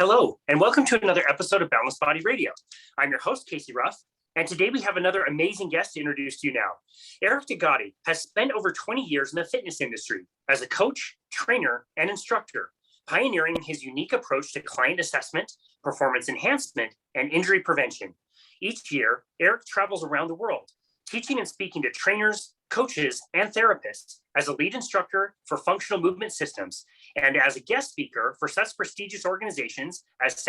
Hello, and welcome to another episode of Boundless Body Radio. I'm your host, Casey Ruff, and today we have another amazing guest to introduce to you now. Eric DeGotti has spent over 20 years in the fitness industry as a coach, trainer, and instructor, pioneering his unique approach to client assessment, performance enhancement, and injury prevention. Each year, Eric travels around the world, teaching and speaking to trainers, coaches, and therapists as a lead instructor for functional movement systems and as a guest speaker for such prestigious organizations as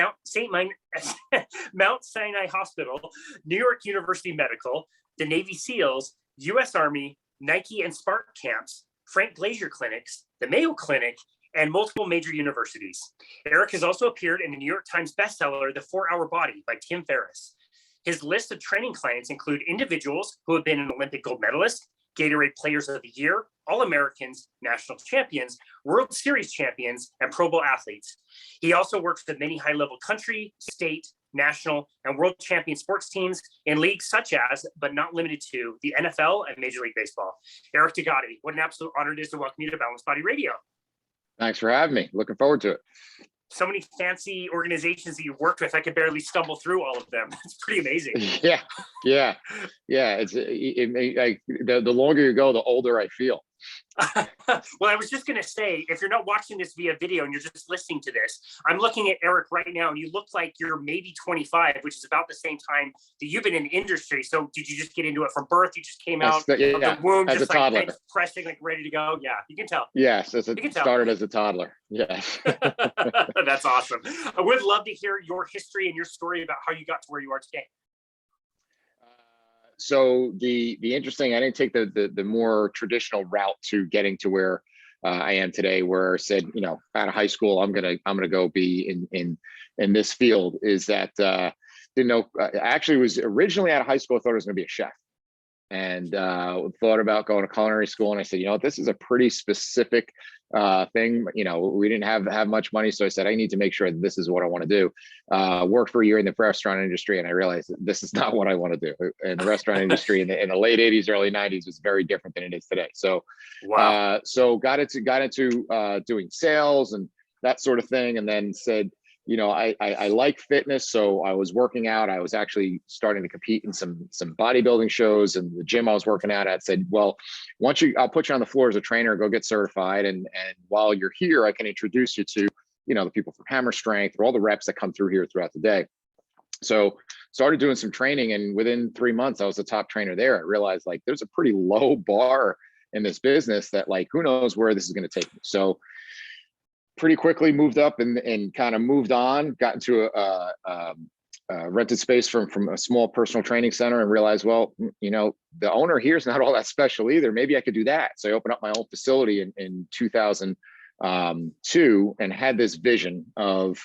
Mount Sinai Hospital, New York University Medical, the Navy SEALs, U.S. Army, Nike and SPARQ Camps, Glazier Clinics, the Mayo Clinic, and multiple major universities. Eric has also appeared in the New York Times bestseller, The 4-Hour Body by Tim Ferriss. His list of training clients include individuals who have been an Olympic Gold Medalist, Gatorade Players of the Year, All-Americans, National Champions, World Series champions, and Pro Bowl athletes. He also works with many high-level country, state, national, and world champion sports teams in leagues such as, but not limited to, the NFL and Major League Baseball. Eric DeGotti, what an absolute honor it is to welcome you to Boundless Body Radio. Thanks for having me. Looking forward to it. So many fancy organizations that you've worked with, I could barely stumble through all of them. It's pretty amazing. Yeah. It's the longer you go, the older I feel. Well, I was just going to say, if you're not watching this via video and you're just listening to this, I'm looking at Eric right now, and you look like you're maybe 25, which is about the same time that you've been in the industry. So did you just get into it from birth? You just came out of the womb, as just a toddler, pressing, like ready to go? Yeah, you can tell. Yes, started as a toddler. Yeah. That's awesome. I would love to hear your history and your story about how you got to where you are today. So the interesting, I didn't take the more traditional route to getting to where I am today, where I said, out of high school, I'm gonna go be in this field. Is that didn't know. I actually was originally out of high school. I thought I was gonna be a chef, and thought about going to culinary school. And I said, this is a pretty specific thing. We didn't have much money, so I said I need to make sure that this is what I want to do. Worked for a year in the restaurant industry, and I realized that this is not what I want to do. And the restaurant industry in the late '80s, early '90s was very different than it is today. So, wow. So got into doing sales and that sort of thing, and then said, I like fitness, so I was working out. I was actually starting to compete in some bodybuilding shows, and the gym I was working at said, well, I'll put you on the floor as a trainer, go get certified, and while you're here, I can introduce you to the people from Hammer Strength or all the reps that come through here throughout the day. So started doing some training, and within 3 months, I was the top trainer there. I realized there's a pretty low bar in this business that who knows where this is going to take me. So pretty quickly moved up and kind of moved on, got into a rented space from a small personal training center, and realized, well, the owner here is not all that special either. Maybe I could do that. So I opened up my own facility in 2002 and had this vision of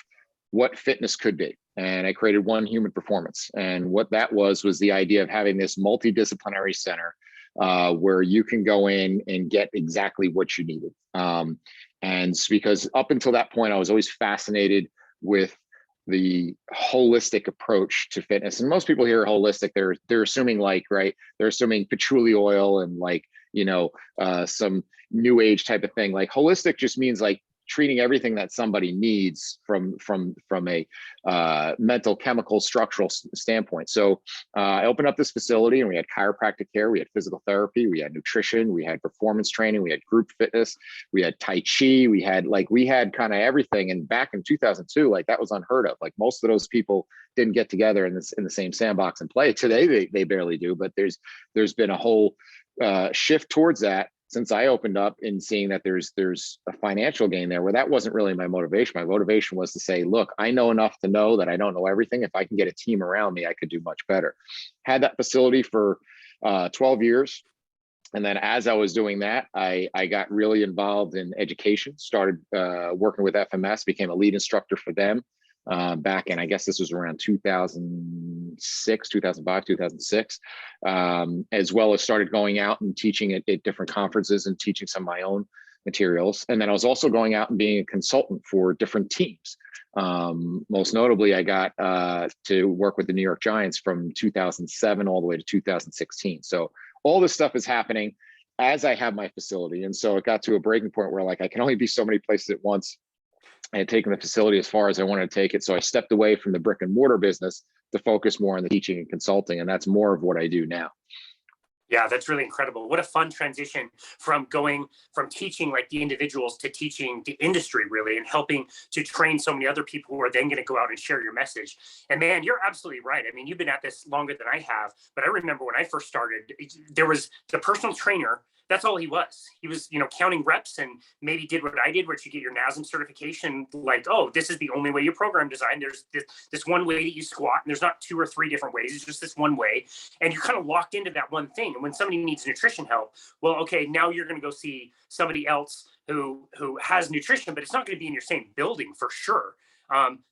what fitness could be. And I created One Human Performance. And what that was the idea of having this multidisciplinary center where you can go in and get exactly what you needed. And because up until that point, I was always fascinated with the holistic approach to fitness. And most people hear holistic, they're assuming they're assuming patchouli oil and some new age type of thing. Holistic just means treating everything that somebody needs from a mental, chemical, structural standpoint. So I opened up this facility, and we had chiropractic care, we had physical therapy, we had nutrition, we had performance training, we had group fitness, we had Tai Chi, we had kind of everything. And back in 2002, that was unheard of. Most of those people didn't get together in the same sandbox and play. Today they barely do, but there's been a whole shift towards that since I opened up, in seeing that there's a financial gain there, where that wasn't really my motivation. My motivation was to say, look, I know enough to know that I don't know everything. If I can get a team around me, I could do much better. Had that facility for 12 years. And then as I was doing that, I got really involved in education, started working with FMS, became a lead instructor for them back in, I guess this was around 2006, 2005, 2006, as well as started going out and teaching at different conferences and teaching some of my own materials. And then I was also going out and being a consultant for different teams. Most notably, I got to work with the New York Giants from 2007 all the way to 2016. So all this stuff is happening as I have my facility. And so it got to a breaking point where I can only be so many places at once. I had taken the facility as far as I wanted to take it. So I stepped away from the brick and mortar business to focus more on the teaching and consulting. And that's more of what I do now. Yeah, that's really incredible. What a fun transition from going from teaching like the individuals to teaching the industry, really, and helping to train so many other people who are then going to go out and share your message. And man, you're absolutely right. I mean, you've been at this longer than I have, but I remember when I first started, there was the personal trainer. That's all he was. He was, counting reps and maybe did what I did, where you get your NASM certification. Like, oh, this is the only way you program design. There's this one way that you squat, and there's not 2 or 3 different ways. It's just this one way, and you're kind of locked into that one thing. And when somebody needs nutrition help, well, okay, now you're going to go see somebody else who has nutrition, but it's not going to be in your same building for sure.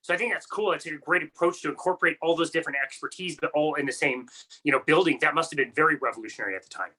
So I think that's cool. It's a great approach to incorporate all those different expertise, but all in the same, building. That must have been very revolutionary at the time.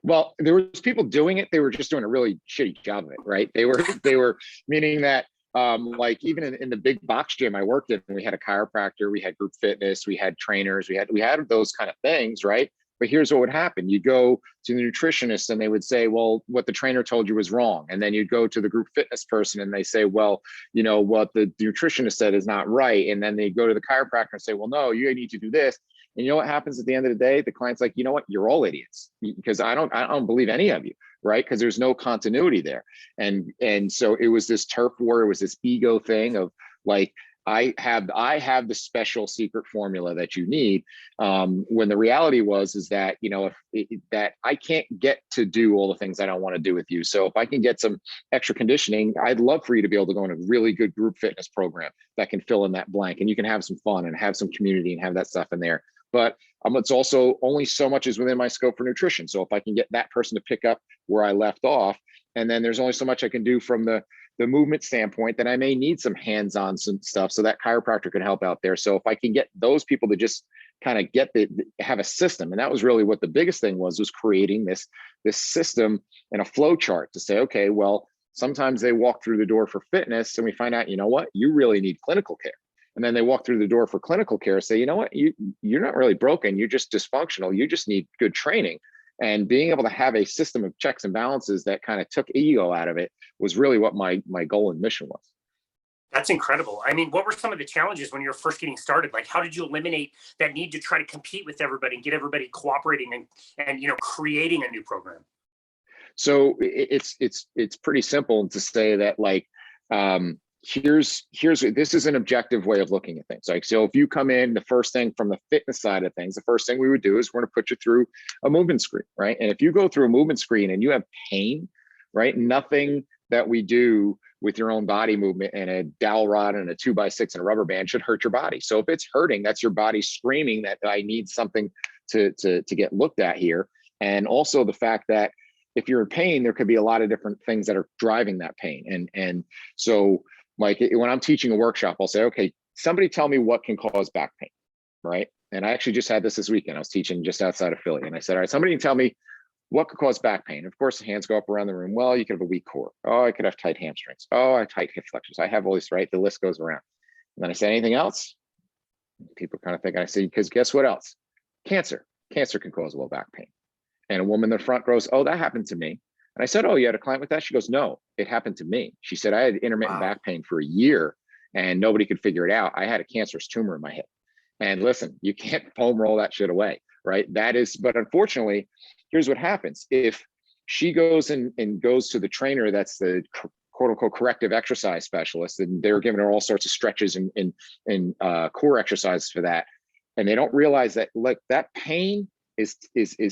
Well, there was people doing it. They were just doing a really shitty job of it, right? They were meaning that, like even in the big box gym I worked in, we had a chiropractor, we had group fitness, we had trainers, we had those kind of things, right? But here's what would happen. You go to the nutritionist and they would say, well, what the trainer told you was wrong. And then you'd go to the group fitness person and they say, well, what the nutritionist said is not right. And then they go to the chiropractor and say, well, no, you need to do this. And you know what happens at the end of the day? The client's like, you know what? You're all idiots, because I don't believe any of you, right? Because there's no continuity there. And so it was this turf war. It was this ego thing of like, I have the special secret formula that you need. When the reality is that, that I can't get to do all the things I don't want to do with you. So if I can get some extra conditioning, I'd love for you to be able to go in a really good group fitness program that can fill in that blank, and you can have some fun and have some community and have that stuff in there. But it's also only so much is within my scope for nutrition. So if I can get that person to pick up where I left off, and then there's only so much I can do from the movement standpoint, then I may need some hands-on some stuff. So that chiropractor could help out there. So if I can get those people to just kind of have a system, and that was really what the biggest thing was creating this system and a flow chart to say, okay, well, sometimes they walk through the door for fitness and we find out, you know what, you really need clinical care. And then they walk through the door for clinical care, say, you know what, you're not really broken, you're just dysfunctional, you just need good training. And being able to have a system of checks and balances that kind of took ego out of it was really what my goal and mission was. That's incredible. I mean, what were some of the challenges when you were first getting started? Like, how did you eliminate that need to try to compete with everybody and get everybody cooperating and creating a new program? So it's pretty simple to say that, like, here's this is an objective way of looking at things. Like, so if you come in, the first thing from the fitness side of things, the first thing we would do is we're going to put you through a movement screen, right? And if you go through a movement screen and you have pain, right, nothing that we do with your own body movement and a dowel rod and a 2x6 and a rubber band should hurt your body. So if it's hurting, that's your body screaming that I need something to get looked at here. And also the fact that if you're in pain, there could be a lot of different things that are driving that pain. And so, like, when I'm teaching a workshop, I'll say, okay, somebody tell me what can cause back pain, right? And I actually just had this weekend. I was teaching just outside of Philly, and I said, all right, somebody tell me what could cause back pain. Of course, the hands go up around the room. Well, you could have a weak core. Oh, I could have tight hamstrings. Oh, I have tight hip flexors. I have all these, right? The list goes around. And then I said, anything else? People kind of think, I say, because guess what else? Cancer. Cancer can cause low back pain. And a woman in the front goes, oh, that happened to me. And I said, oh, you had a client with that? She goes, no, it happened to me. She said, I had intermittent back pain for a year and nobody could figure it out. I had a cancerous tumor in my hip. And listen, you can't foam roll that shit away, right? But unfortunately, here's what happens. If she goes and goes to the trainer that's the quote unquote corrective exercise specialist, and they're giving her all sorts of stretches and core exercises for that, and they don't realize that, like, that pain is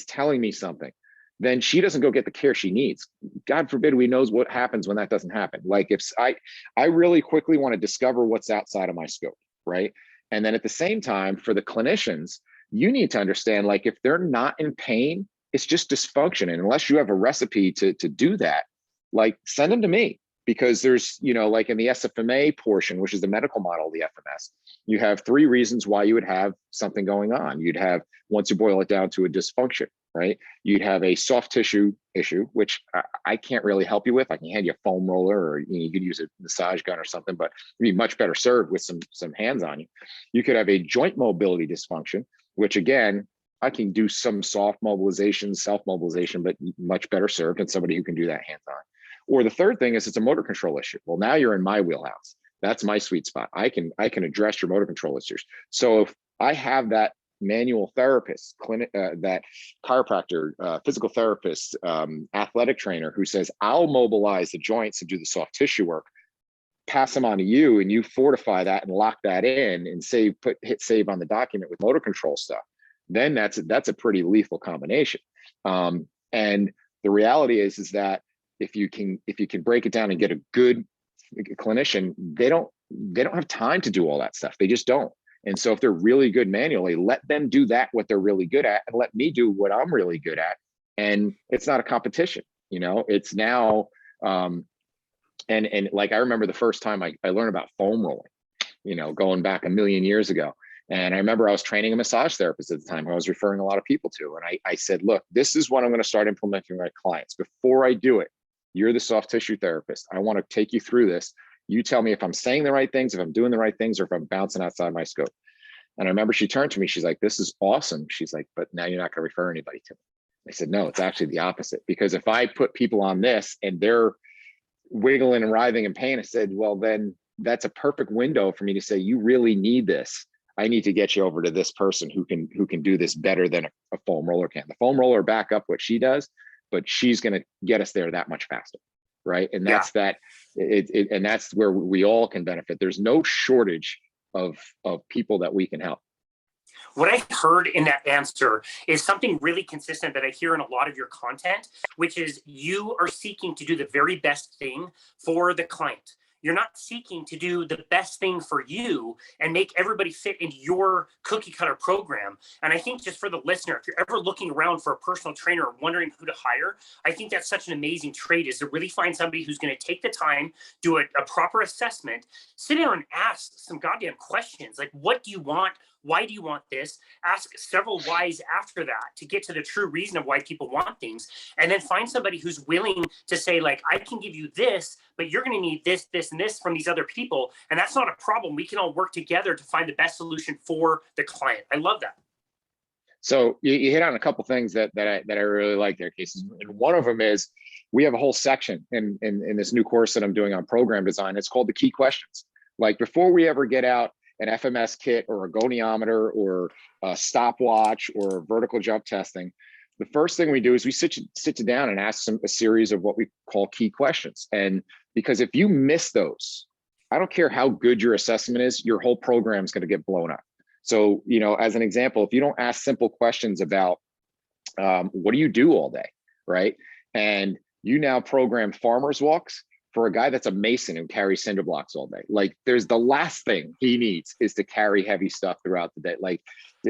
telling me something, then she doesn't go get the care she needs. God forbid we knows what happens when that doesn't happen. Like, if I really quickly want to discover what's outside of my scope, right? And then at the same time, for the clinicians, you need to understand, like, if they're not in pain, it's just dysfunction. And unless you have a recipe to do that, like, send them to me. Because there's, like in the SFMA portion, which is the medical model of the FMS, you have 3 reasons why you would have something going on. You'd have, once you boil it down to a dysfunction, right? You'd have a soft tissue issue, which I can't really help you with. I can hand you a foam roller, or you could use a massage gun or something, but you'd be much better served with some hands on you. You could have a joint mobility dysfunction, which again, I can do some soft mobilization, self-mobilization, but much better served than somebody who can do that hands on. Or the third thing is it's a motor control issue. Well, now you're in my wheelhouse. That's my sweet spot. I can address your motor control issues. So if I have that manual therapist, clinic, that chiropractor, physical therapist, athletic trainer who says, I'll mobilize the joints and do the soft tissue work, pass them on to you, and you fortify that and lock that in and hit save on the document with motor control stuff, then that's a pretty lethal combination. And the reality is that if you can break it down and get a good clinician, they don't have time to do all that stuff. They just don't. And so if they're really good manually, let them do what they're really good at, and let me do what I'm really good at. And it's not a competition, it's now, and like, I remember the first time I learned about foam rolling, going back a million years ago. And I remember I was training a massage therapist at the time I was referring a lot of people to. And I said, look, this is what I'm going to start implementing with my clients. Before I do it, you're the soft tissue therapist. I want to take you through this. You tell me if I'm saying the right things, if I'm doing the right things, or if I'm bouncing outside my scope. And I remember she turned to me, she's like, this is awesome. She's like, but now you're not going to refer anybody to me. I said, no, it's actually the opposite. Because if I put people on this and they're wiggling and writhing in pain, I said, well, then that's a perfect window for me to say, you really need this. I need to get you over to this person who can do this better than a foam roller can. The foam roller back up what she does, but she's going to get us there that much faster. Right. And that's and that's where we all can benefit. There's no shortage of people that we can help. What I heard in that answer is something really consistent that I hear in a lot of your content, which is you are seeking to do the very best thing for the client. You're not seeking to do the best thing for you and make everybody fit into your cookie cutter program. And I think just for the listener, if you're ever looking around for a personal trainer or wondering who to hire, I think that's such an amazing trait, is to really find somebody who's going to take the time, do a proper assessment, sit down and ask some goddamn questions. Like, what do you want? Why do you want this? Ask several whys after that to get to the true reason of why people want things. And then find somebody who's willing to say, like, I can give you this, but you're going to need this, this, and this from these other people. And that's not a problem. We can all work together to find the best solution for the client. I love that. So you hit on a couple things that I really like there, Casey. And one of them is we have a whole section in this new course that I'm doing on program design. It's called the key questions. Like, before we ever get out an FMS kit or a goniometer or a stopwatch or vertical jump testing, the first thing we do is we sit you down and ask a series of what we call key questions. And because if you miss those, I don't care how good your assessment is, your whole program is going to get blown up. So, as an example, if you don't ask simple questions about what do you do all day, right? And you now program farmer's walks for a guy that's a mason who carries cinder blocks all day. Like, there's the last thing he needs is to carry heavy stuff throughout the day. Like,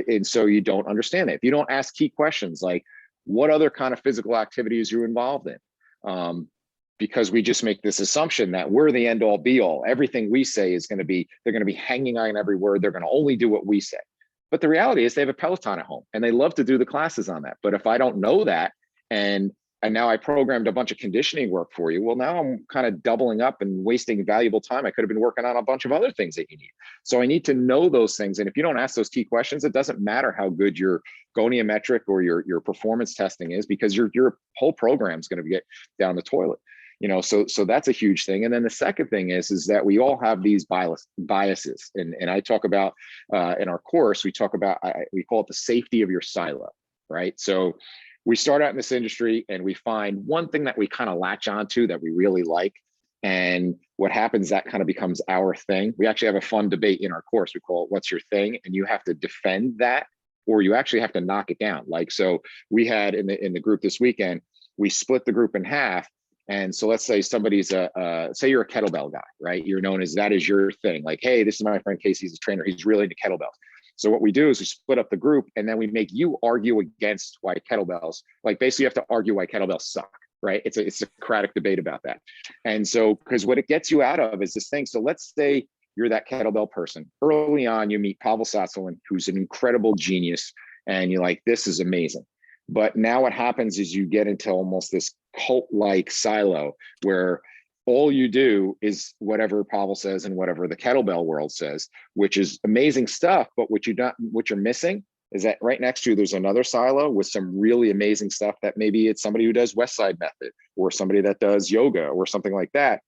and so you don't understand it. If you don't ask key questions, like, what other kind of physical activities are you involved in? Because we just make this assumption that we're the end all be all. Everything we say is they're going to be hanging on every word. They're going to only do what we say. But the reality is they have a Peloton at home and they love to do the classes on that. But if I don't know that, and now I programmed a bunch of conditioning work for you, well, now I'm kind of doubling up and wasting valuable time. I could have been working on a bunch of other things that you need. So I need to know those things. And if you don't ask those key questions, it doesn't matter how good your goniometric or your performance testing is, because your whole program is going to get down the toilet. So that's a huge thing. And then the second thing is that we all have these biases. And I talk about in our course, we talk about, we call it the safety of your silo, right? So we start out in this industry and we find one thing that we kind of latch onto that we really like. And what happens, that kind of becomes our thing. We actually have a fun debate in our course. We call it "What's Your Thing?" And you have to defend that, or you actually have to knock it down. Like, so we had in the group this weekend, we split the group in half. And so let's say somebody's say you're a kettlebell guy, right? You're known as, that is your thing. Like, hey, this is my friend Casey, he's a trainer. He's really into kettlebells. So what we do is we split up the group and then we make you argue against why kettlebells, like, basically you have to argue why kettlebells suck, right? It's a Socratic debate about that. And so, because what it gets you out of is this thing. So let's say you're that kettlebell person. Early on, you meet Pavel Tsatsouline, who's an incredible genius. And you're like, this is amazing. But now what happens is you get into almost this cult-like silo where all you do is whatever Pavel says and whatever the kettlebell world says, which is amazing stuff. But what you're missing is that right next to you, there's another silo with some really amazing stuff that maybe it's somebody who does West Side Method or somebody that does yoga or something like that,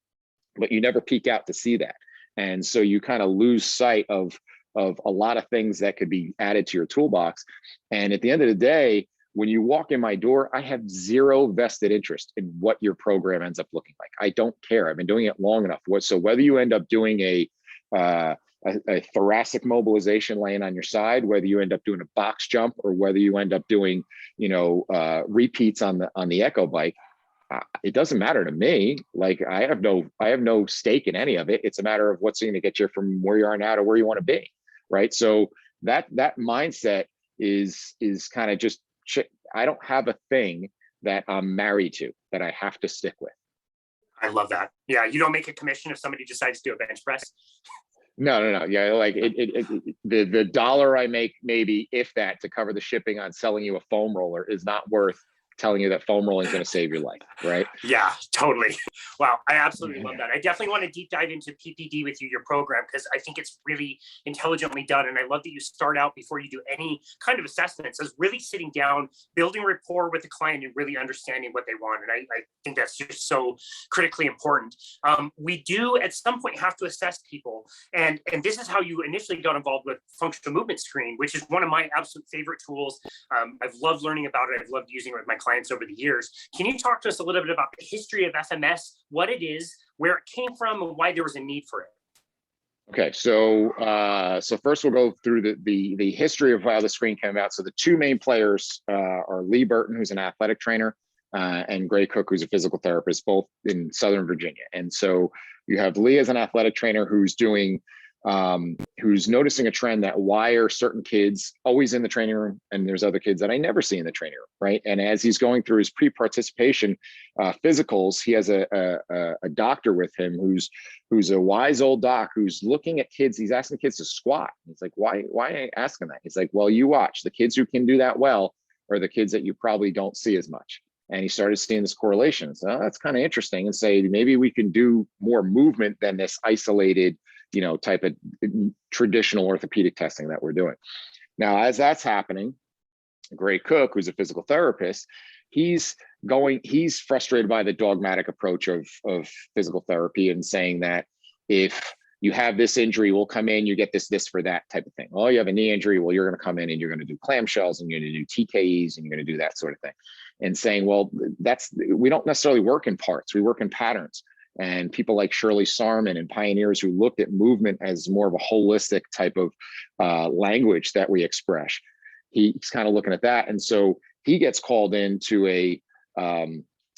but you never peek out to see that. And so you kind of lose sight of a lot of things that could be added to your toolbox. And at the end of the day, when you walk in my door, I have zero vested interest in what your program ends up looking like. I don't care. I've been doing it long enough. So whether you end up doing a thoracic mobilization laying on your side, whether you end up doing a box jump, or whether you end up doing, repeats on the Echo bike, it doesn't matter to me. Like I have no stake in any of it. It's a matter of what's going to get you from where you are now to where you want to be, right? So that mindset is kind of just, I don't have a thing that I'm married to that I have to stick with. I love that. Yeah, you don't make a commission if somebody decides to do a bench press. No. Yeah, like the dollar I make, maybe if that, to cover the shipping on selling you a foam roller is not worth telling you that foam rolling is going to save your life, right? Yeah, totally. Wow, I absolutely love that. I definitely want to deep dive into PPD with you, your program, because I think it's really intelligently done. And I love that you start out before you do any kind of assessments as really sitting down, building rapport with the client and really understanding what they want. And I think that's just so critically important. We do at some point have to assess people. And this is how you initially got involved with functional movement screen, which is one of my absolute favorite tools. I've loved learning about it. I've loved using it with my clients over the years. Can you talk to us a little bit about the history of FMS, what it is, where it came from, and why there was a need for it? Okay, so first we'll go through the history of how the screen came out. So the two main players are Lee Burton, who's an athletic trainer, and Gray Cook, who's a physical therapist, both in Southern Virginia. And so you have Lee as an athletic trainer who's noticing a trend that why are certain kids always in the training room and there's other kids that I never see in the training room, right? And as he's going through his pre-participation physicals, he has a doctor with him who's a wise old doc who's looking at kids. He's asking kids to squat. He's like, why are you asking that? He's like, well, you watch. The kids who can do that well are the kids that you probably don't see as much. And he started seeing this correlation. So that's kind of interesting, and say maybe we can do more movement than this isolated type of traditional orthopedic testing that we're doing. Now, as that's happening, Gray Cook, who's a physical therapist, he's frustrated by the dogmatic approach of physical therapy and saying that if you have this injury, we'll come in, you get this for that type of thing. Oh, you have a knee injury, well, you're going to come in and you're going to do clamshells and you're going to do TKEs and you're going to do that sort of thing. And saying, well, we don't necessarily work in parts, we work in patterns. And people like Shirley Sarman and pioneers who looked at movement as more of a holistic type of language that we express. He's kind of looking at that. And so he gets called into a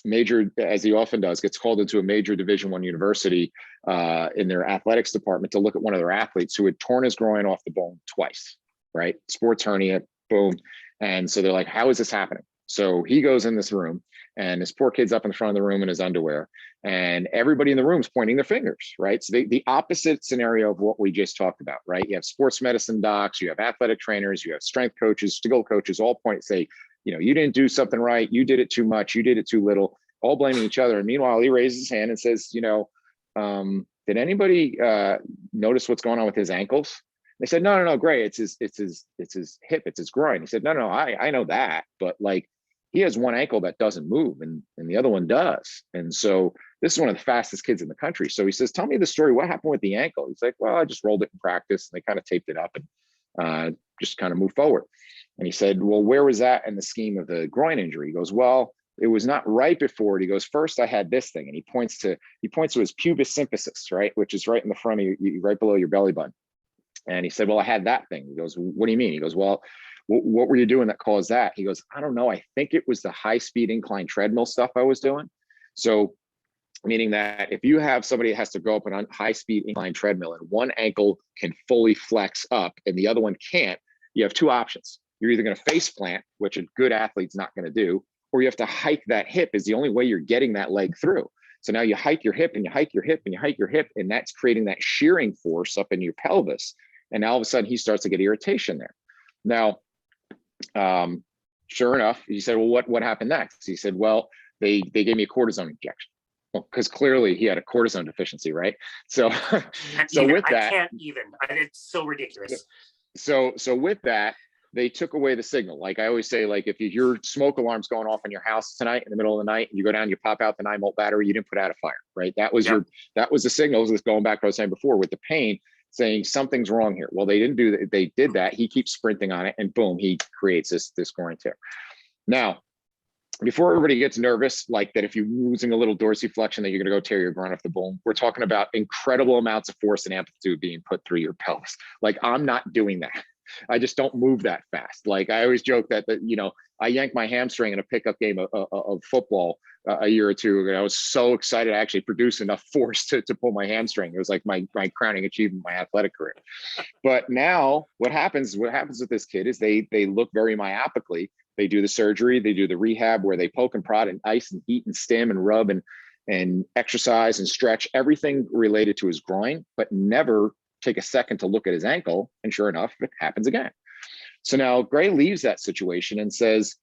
major, as he often does, gets called into a major Division I university in their athletics department to look at one of their athletes who had torn his groin off the bone twice, right? Sports hernia, boom. And so they're like, how is this happening? So he goes in this room and this poor kid's up in front of the room in his underwear and everybody in the room is pointing their fingers, right? So the opposite scenario of what we just talked about, right? You have sports medicine docs, you have athletic trainers, you have strength coaches, skill coaches, all point say, you didn't do something right. You did it too much. You did it too little, all blaming each other. And meanwhile, he raises his hand and says, did anybody notice what's going on with his ankles? They said, no, Gray, it's his hip, it's his groin. He said, no, I know that, but like, he has one ankle that doesn't move and the other one does. And so this is one of the fastest kids in the country. So he says, tell me the story. What happened with the ankle? He's like, well, I just rolled it in practice and they kind of taped it up and just kind of moved forward. And he said, well, where was that in the scheme of the groin injury? He goes, well, it was not right before it. He goes, first I had this thing. And he points to his pubis symphysis, right? Which is right in the front of you, right below your belly button. And he said, well, I had that thing. He goes, what do you mean? He goes, well, what were you doing that caused that? He goes, I don't know. I think it was the high speed incline treadmill stuff I was doing. So meaning that if you have somebody that has to go up an high speed incline treadmill and one ankle can fully flex up and the other one can't, you have two options. You're either going to face plant, which a good athlete's not going to do, or you have to hike that hip is the only way you're getting that leg through. So now you hike your hip and you hike your hip and you hike your hip, and that's creating that shearing force up in your pelvis. And now all of a sudden he starts to get irritation there. Now, sure enough, he said, well, what happened next? He said, well, they gave me a cortisone injection. Well, because clearly he had a cortisone deficiency, right? So, with that, I can't even. It's so ridiculous. So with that, they took away the signal. Like I always say, like if your smoke alarm's going off in your house tonight in the middle of the night, and you go down, you pop out the 9-volt battery, you didn't put out a fire, right? That was that was the signal. This going back to what I was saying before with the pain, saying something's wrong here. Well, they didn't do that. They did that. He keeps sprinting on it, and boom, he creates this groin tear. Now, before everybody gets nervous, like that if you're losing a little dorsiflexion, that you're going to go tear your groin off the bone, we're talking about incredible amounts of force and amplitude being put through your pelvis. Like I'm not doing that. I just don't move that fast. Like I always joke that you know, I yanked my hamstring in a pickup game of football a year or two ago. I was so excited I actually produced enough force to pull my hamstring. It was like my crowning achievement in my athletic career. But now what happens with this kid is they look very myopically. They do the surgery, they do the rehab where they poke and prod and ice and heat and stim and rub and exercise and stretch, everything related to his groin, but never take a second to look at his ankle. And sure enough, it happens again. So now Gray leaves that situation and says,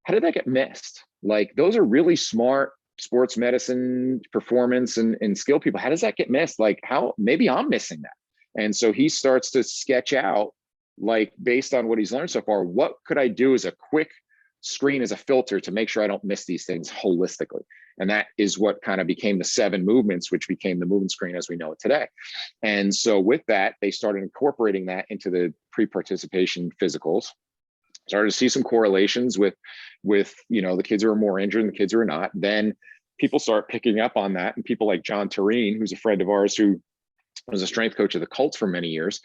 how did that get missed? Like those are really smart sports medicine, performance and skill people. How does that get missed? Like how, maybe I'm missing that. And so he starts to sketch out, like based on what he's learned so far, what could I do as a quick screen as a filter to make sure I don't miss these things holistically. And that is what kind of became the 7 movements, which became the movement screen as we know it today. And so with that, they started incorporating that into the pre-participation physicals, started to see some correlations with, you know, the kids who are more injured and the kids who are not. Then people start picking up on that. And people like John Tureen, who's a friend of ours, who was a strength coach of the Colts for many years,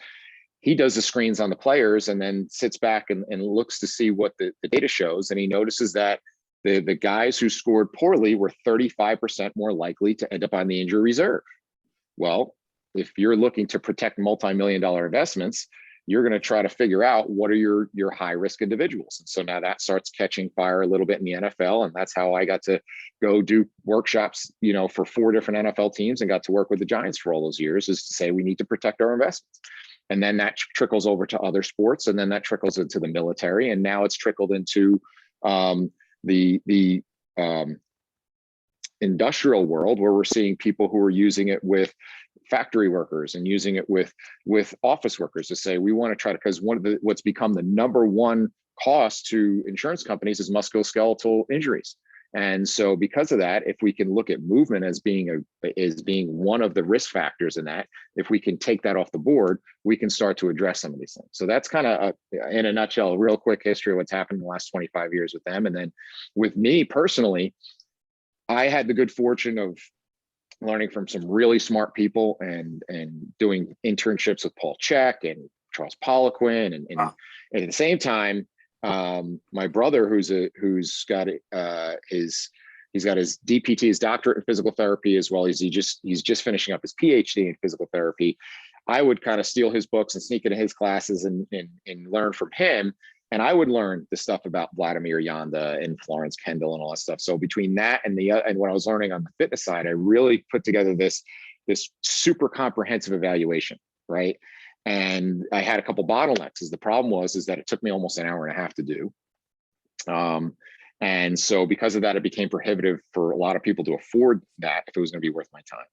he does the screens on the players and then sits back and looks to see what the data shows. And he notices that the guys who scored poorly were 35% more likely to end up on the injury reserve. Well, if you're looking to protect multi-million-dollar investments, you're going to try to figure out what are your high-risk individuals. And so now that starts catching fire a little bit in the NFL. And that's how I got to go do workshops, you know, for 4 different NFL teams and got to work with the Giants for all those years, is to say we need to protect our investments. And then that trickles over to other sports, and then that trickles into the military, and now it's trickled into the industrial world, where we're seeing people who are using it with factory workers and using it with office workers to say we want to try to, because what's become the #1 cost to insurance companies is musculoskeletal injuries. And so because of that, if we can look at movement as being one of the risk factors in that, if we can take that off the board, we can start to address some of these things. So that's kind of, in a nutshell, a real quick history of what's happened in the last 25 years with them. And then with me personally, I had the good fortune of learning from some really smart people and doing internships with Paul Chek and Charles Poliquin. And at the same time, my brother, who's got his DPT, his doctorate in physical therapy, as well as he's just finishing up his PhD in physical therapy. I would kind of steal his books and sneak into his classes and learn from him. And I would learn the stuff about Vladimir Yanda and Florence Kendall and all that stuff. So between that and what I was learning on the fitness side, I really put together this super comprehensive evaluation, right? And I had a couple bottlenecks. The problem is that it took me almost an hour and a half to do. And so because of that, it became prohibitive for a lot of people to afford that if it was going to be worth my time.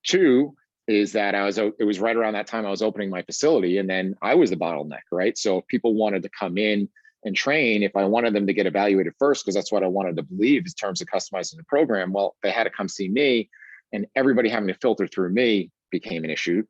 2 is that it was right around that time I was opening my facility, and then I was the bottleneck, right? So if people wanted to come in and train, if I wanted them to get evaluated first, because that's what I wanted to believe in terms of customizing the program, well, they had to come see me, and everybody having to filter through me became an issue.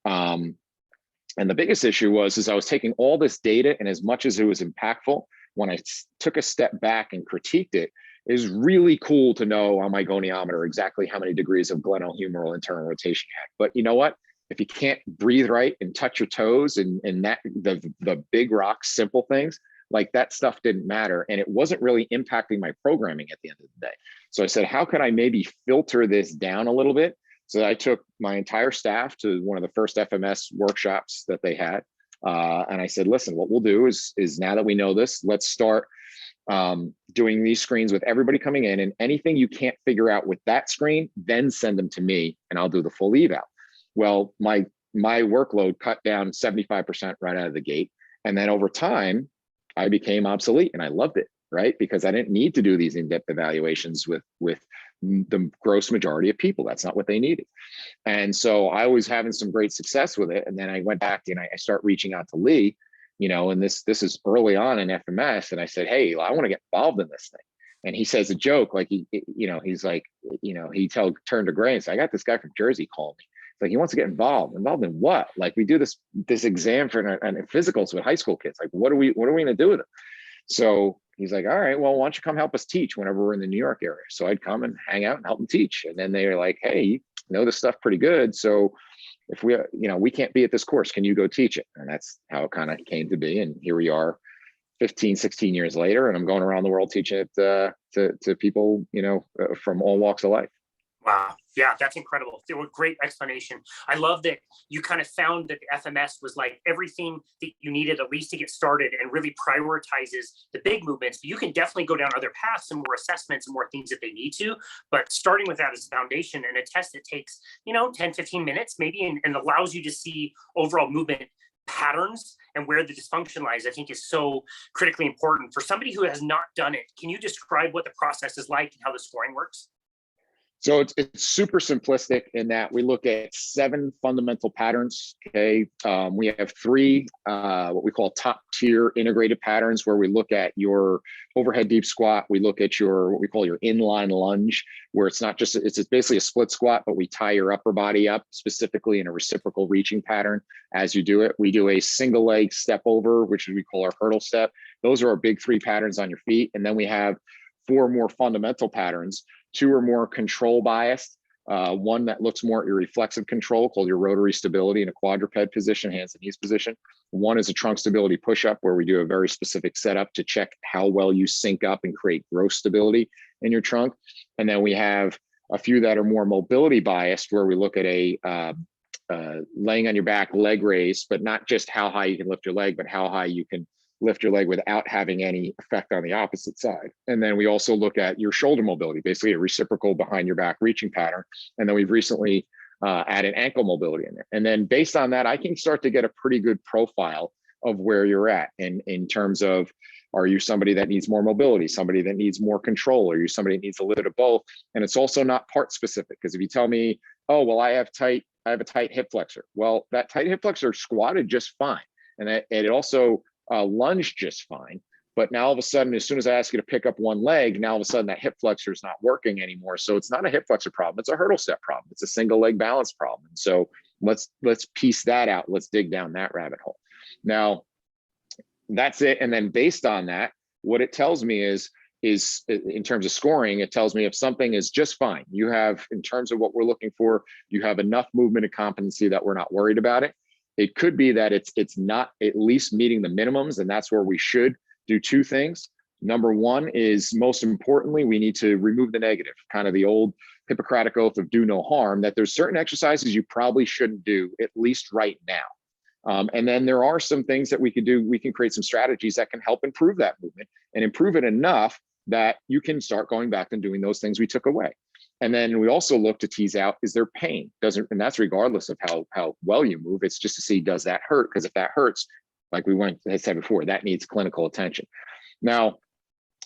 And the biggest issue was I was taking all this data, and as much as it was impactful, when I took a step back and critiqued it, it was really cool to know on my goniometer exactly how many degrees of glenohumeral internal rotation you had. But you know what? If you can't breathe right and touch your toes and that the big rock simple things, like that stuff didn't matter. And it wasn't really impacting my programming at the end of the day. So I said, how could I maybe filter this down a little bit? So I took my entire staff to one of the first FMS workshops that they had. And I said, listen, what we'll do is now that we know this, let's start doing these screens with everybody coming in, and anything you can't figure out with that screen, then send them to me and I'll do the full eval. Well, my workload cut down 75% right out of the gate. And then over time, I became obsolete, and I loved it, right? Because I didn't need to do these in-depth evaluations with the gross majority of people. That's not what they needed. And so I was having some great success with it. And then I went back and I start reaching out to Lee, and this is early on in FMS. And I said, hey, I want to get involved in this thing. And he says a joke, like, he's like, turned to Gray and said, I got this guy from Jersey calling me. It's like, he wants to get involved. Involved in what? Like, we do this exam for physicals with high school kids. Like, what are we going to do with them? So he's like, all right, well, why don't you come help us teach whenever we're in the New York area? So I'd come and hang out and help them teach. And then they were like, hey, you know this stuff pretty good. So if we can't be at this course, can you go teach it? And that's how it kind of came to be. And here we are 15, 16 years later, and I'm going around the world teaching it to people, from all walks of life. Wow. Yeah, that's incredible. They were great explanation. I love that you kind of found that the FMS was like everything that you needed at least to get started, and really prioritizes the big movements. But you can definitely go down other paths and more assessments and more things that they need to. But starting with that as a foundation, and a test that takes, 10, 15 minutes maybe, and allows you to see overall movement patterns and where the dysfunction lies, I think is so critically important for somebody who has not done it. Can you describe what the process is like and how the scoring works? So it's super simplistic in that we look at 7 fundamental patterns. Okay, we have 3 what we call top tier integrated patterns, where we look at your overhead deep squat. We look at your what we call your inline lunge, where it's basically a split squat, but we tie your upper body up specifically in a reciprocal reaching pattern as you do it. We do a single leg step over, which we call our hurdle step. Those are our big 3 patterns on your feet, and then we have 4 more fundamental patterns. 2 are more control biased. One that looks more at your reflexive control, called your rotary stability in a quadruped position, hands and knees position. One is a trunk stability push-up, where we do a very specific setup to check how well you sync up and create gross stability in your trunk. And then we have a few that are more mobility biased, where we look at a laying on your back leg raise, but not just how high you can lift your leg, but how high you can lift your leg without having any effect on the opposite side. And then we also look at your shoulder mobility, basically a reciprocal behind your back reaching pattern. And then we've recently added ankle mobility in there. And then based on that, I can start to get a pretty good profile of where you're at in terms of, are you somebody that needs more mobility, somebody that needs more control, or are you somebody that needs a little bit of both? And it's also not part specific, because if you tell me, oh, well, I have a tight hip flexor. Well, that tight hip flexor squatted just fine. And it also lunge just fine. But now all of a sudden, as soon as I ask you to pick up one leg, now all of a sudden that hip flexor is not working anymore. So it's not a hip flexor problem. It's a hurdle step problem. It's a single leg balance problem. And so let's piece that out. Let's dig down that rabbit hole. Now, that's it. And then based on that, what it tells me is in terms of scoring, it tells me if something is just fine. You have, in terms of what we're looking for, you have enough movement and competency that we're not worried about it. It could be that it's not at least meeting the minimums, and that's where we should do 2 things. Number 1 is, most importantly, we need to remove the negative, kind of the old Hippocratic oath of do no harm, that there's certain exercises you probably shouldn't do, at least right now. And then there are some things that we can do. We can create some strategies that can help improve that movement, and improve it enough that you can start going back and doing those things we took away. And then we also look to tease out, is there pain? And that's regardless of how well you move. It's just to see, does that hurt? Because if that hurts, like I said before, that needs clinical attention. Now,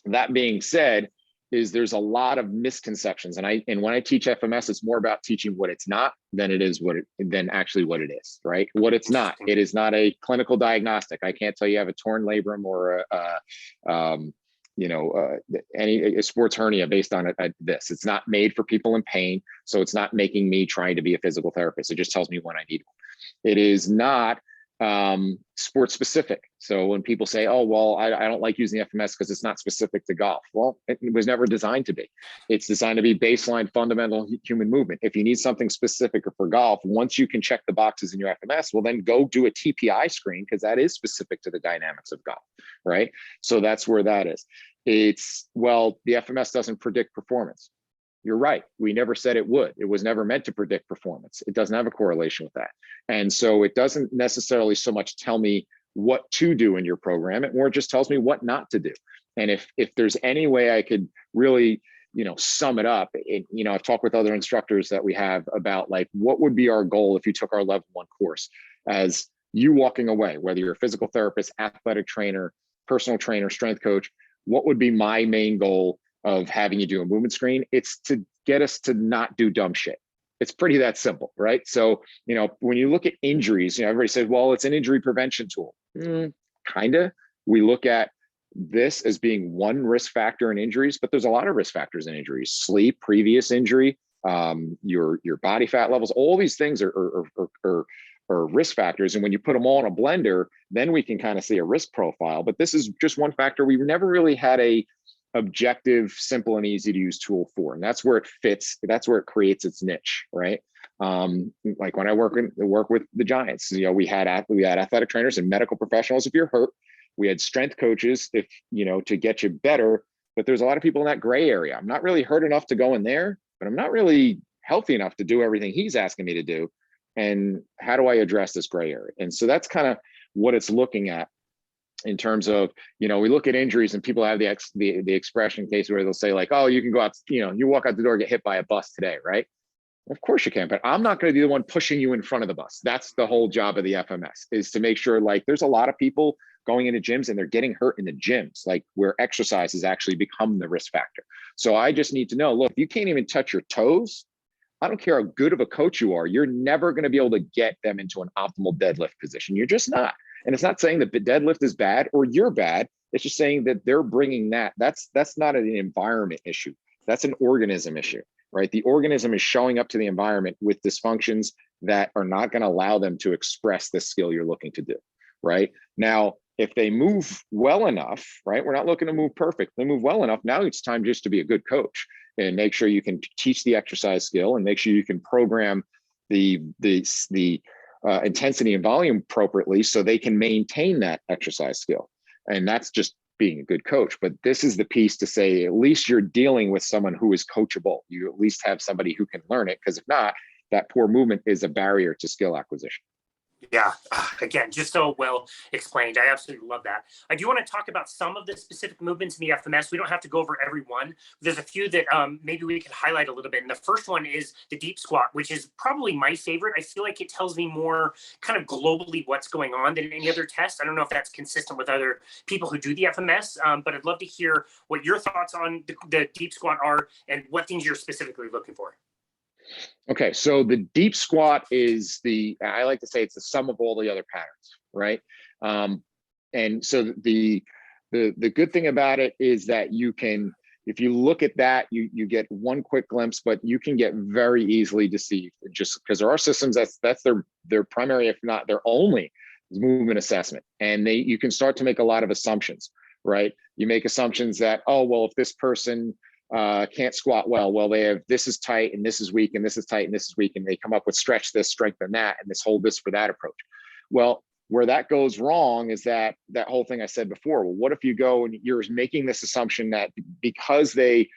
that being said, there's a lot of misconceptions. And when I teach FMS, it's more about teaching what it's not than it is than actually what it is, right? What it's not. It is not a clinical diagnostic. I can't tell you have a torn labrum or any sports hernia based on this. It's not made for people in pain. So it's not making me trying to be a physical therapist. It just tells me when I need one. It is not sports specific. So when people say, oh, well, I don't like using the FMS because it's not specific to golf. Well, it was never designed to be. It's designed to be baseline fundamental human movement. If you need something specific for golf, once you can check the boxes in your FMS, well, then go do a TPI screen, because that is specific to the dynamics of golf, right? So that's where that is. The FMS doesn't predict performance. You're right. We never said it would. It was never meant to predict performance. It doesn't have a correlation with that. And so it doesn't necessarily so much tell me what to do in your program. It more just tells me what not to do. And if there's any way I could really, sum it up, I've talked with other instructors that we have about, like, what would be our goal if you took our level 1 course, as you walking away, whether you're a physical therapist, athletic trainer, personal trainer, strength coach, what would be my main goal of having you do a movement screen? It's to get us to not do dumb shit. It's pretty that simple, right? So, when you look at injuries, everybody says, well, it's an injury prevention tool. we look at this as being one risk factor in injuries, but there's a lot of risk factors in injuries: sleep, previous injury, your body fat levels. All these things are risk factors. And when you put them all in a blender, then we can kind of see a risk profile. But this is just one factor we've never really had a objective, simple, and easy to use tool for. And that's where it fits. That's where it creates its niche, right? Like when I work with the Giants, we had athletic trainers and medical professionals if you're hurt. We had strength coaches if to get you better. But there's a lot of people in that gray area. I'm not really hurt enough to go in there, but I'm not really healthy enough to do everything he's asking me to do. And how do I address this gray area? And so that's kind of what it's looking at in terms of, we look at injuries and people have the expression case where they'll say like, oh, you can go out, you walk out the door, get hit by a bus today, right? Of course you can, but I'm not going to be the one pushing you in front of the bus. That's the whole job of the FMS, is to make sure, like, there's a lot of people going into gyms and they're getting hurt in the gyms, like where exercise has actually become the risk factor. So I just need to know, look, you can't even touch your toes. I don't care how good of a coach you are. You're never going to be able to get them into an optimal deadlift position. You're just not. And it's not saying that the deadlift is bad or you're bad. It's just saying that they're bringing that. That's not an environment issue. That's an organism issue, right? The organism is showing up to the environment with dysfunctions that are not going to allow them to express the skill you're looking to do, right? Now, if they move well enough, right? We're not looking to move perfect. They move well enough. Now it's time just to be a good coach and make sure you can teach the exercise skill and make sure you can program the intensity and volume appropriately so they can maintain that exercise skill. And that's just being a good coach. But this is the piece to say, at least you're dealing with someone who is coachable. You at least have somebody who can learn it, because if not, that poor movement is a barrier to skill acquisition. Yeah, again, just so well explained. I absolutely love that. I do want to talk about some of the specific movements in the FMS. We don't have to go over every one. There's a few that maybe we could highlight a little bit. And the first one is the deep squat, which is probably my favorite. I feel like it tells me more kind of globally what's going on than any other test. I don't know if that's consistent with other people who do the FMS, but I'd love to hear what your thoughts on the deep squat are and what things you're specifically looking for. Okay, so the deep squat is I like to say it's the sum of all the other patterns, right? And so the good thing about it is that you can, if you look at that, you get one quick glimpse, but you can get very easily deceived, just because there are systems that's their primary, if not their only, movement assessment, and you can start to make a lot of assumptions, right? You make assumptions that, oh, well, if this person can't squat well, they have, this is tight and this is weak and this is tight and this is weak, and they come up with stretch this, strengthen that, and this whole this for that approach. Well, where that goes wrong is that whole thing I said before. Well, what if you go and you're making this assumption that because they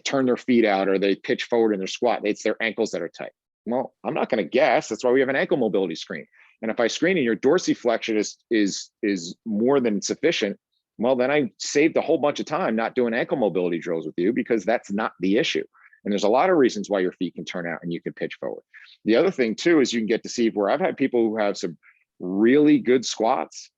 turn their feet out or they pitch forward in their squat, it's their ankles that are tight? Well, I'm not going to guess. That's why we have an ankle mobility screen. And if I screen and your dorsiflexion is more than sufficient, well, then I saved a whole bunch of time not doing ankle mobility drills with you, because that's not the issue. And there's a lot of reasons why your feet can turn out and you can pitch forward. The other thing too is you can get deceived, where I've had people who have some really good squats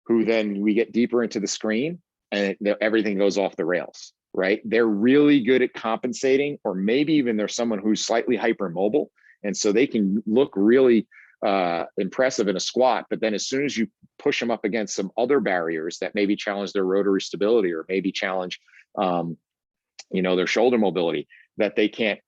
who then we get deeper into the screen and everything goes off the rails, right? They're really good at compensating, or maybe even there's someone who's slightly hypermobile. And so they can look really impressive in a squat, but then as soon as you push them up against some other barriers that maybe challenge their rotary stability or maybe challenge their shoulder mobility, that they can't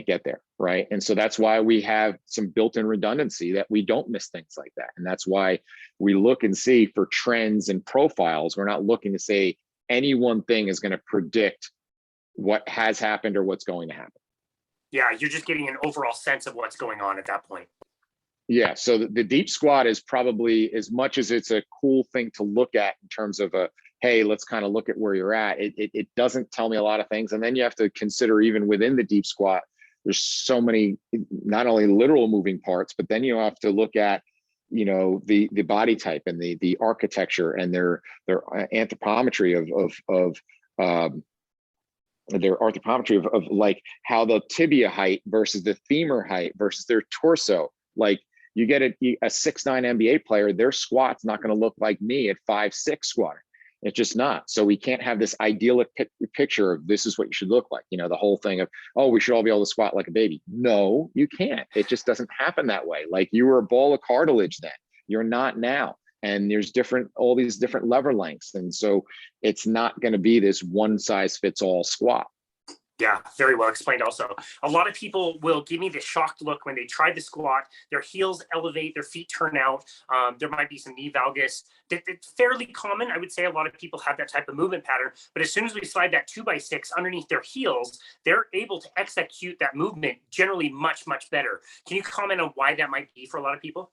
get there, right? And so that's why we have some built-in redundancy, that we don't miss things like that. And that's why we look and see for trends and profiles. We're not looking to say any one thing is going to predict what has happened or what's going to happen. Yeah, you're just getting an overall sense of what's going on at that point. Yeah, so the deep squat is probably, as much as it's a cool thing to look at in terms of hey, let's kind of look at where you're at. It doesn't tell me a lot of things. And then you have to consider, even within the deep squat, there's so many, not only literal moving parts, but then you have to look at, the body type and the architecture and their anthropometry of like how the tibia height versus the femur height versus their torso. Like, you get a 6'9" NBA player, their squat's not going to look like me at 5'6" squatting. It's just not. So we can't have this idyllic picture of this is what you should look like. The whole thing of, oh, we should all be able to squat like a baby. No, you can't. It just doesn't happen that way. Like, you were a ball of cartilage then. You're not now. and there's all these different lever lengths. And so it's not going to be this one size fits all squat. Yeah, very well explained also. A lot of people will give me the shocked look when they try the squat, their heels elevate, their feet turn out. There might be some knee valgus. It's fairly common. I would say a lot of people have that type of movement pattern, but as soon as we slide that 2x6 underneath their heels, they're able to execute that movement generally much, much better. Can you comment on why that might be for a lot of people?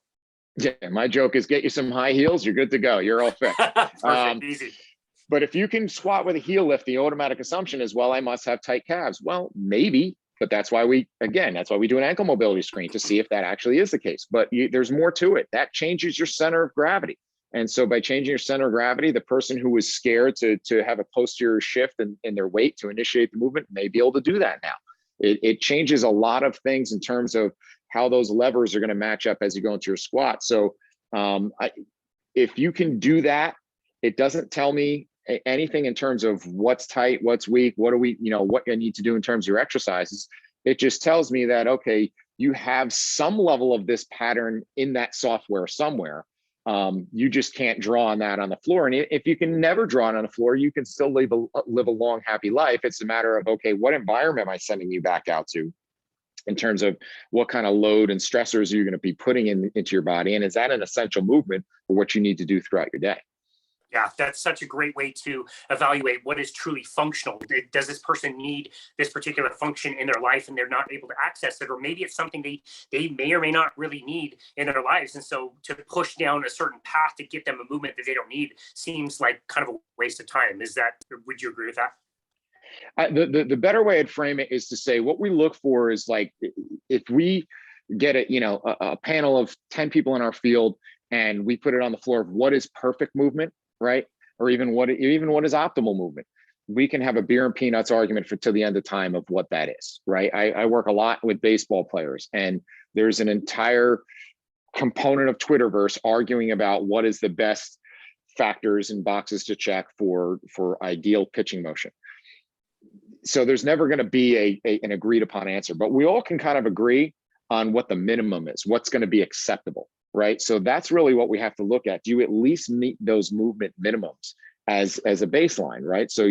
Yeah, my joke is get you some high heels, you're good to go. You're all fixed. Perfect, easy. But if you can squat with a heel lift, the automatic assumption is, well, I must have tight calves. Well, maybe, but that's why we do an ankle mobility screen to see if that actually is the case. But there's more to it. That changes your center of gravity. And so by changing your center of gravity, the person who was scared to have a posterior shift in their weight to initiate the movement may be able to do that now. It changes a lot of things in terms of how those levers are going to match up as you go into your squat. So if you can do that, it doesn't tell me anything in terms of what's tight, what's weak, what I need to do in terms of your exercises. It just tells me that, okay, you have some level of this pattern in that software somewhere. You just can't draw on that on the floor. And if you can never draw it on the floor, you can still live a long, happy life. It's a matter of, okay, what environment am I sending you back out to in terms of what kind of load and stressors are you going to be putting into your body? And is that an essential movement for what you need to do throughout your day? Yeah, that's such a great way to evaluate what is truly functional. Does this person need this particular function in their life and they're not able to access it? Or maybe it's something they may or may not really need in their lives. And so to push down a certain path to get them a movement that they don't need seems like kind of a waste of time. Would you agree with that? The better way I'd frame it is to say what we look for is like, if we get a panel of 10 people in our field and we put it on the floor of what is perfect movement, right? Or even what is optimal movement. We can have a beer and peanuts argument till the end of time of what that is, right? I work a lot with baseball players, and there's an entire component of Twitterverse arguing about what is the best factors and boxes to check for ideal pitching motion. So there's never going to be an agreed upon answer, but we all can kind of agree on what the minimum is, what's going to be acceptable. Right. So that's really what we have to look at. Do you at least meet those movement minimums as a baseline? Right. So,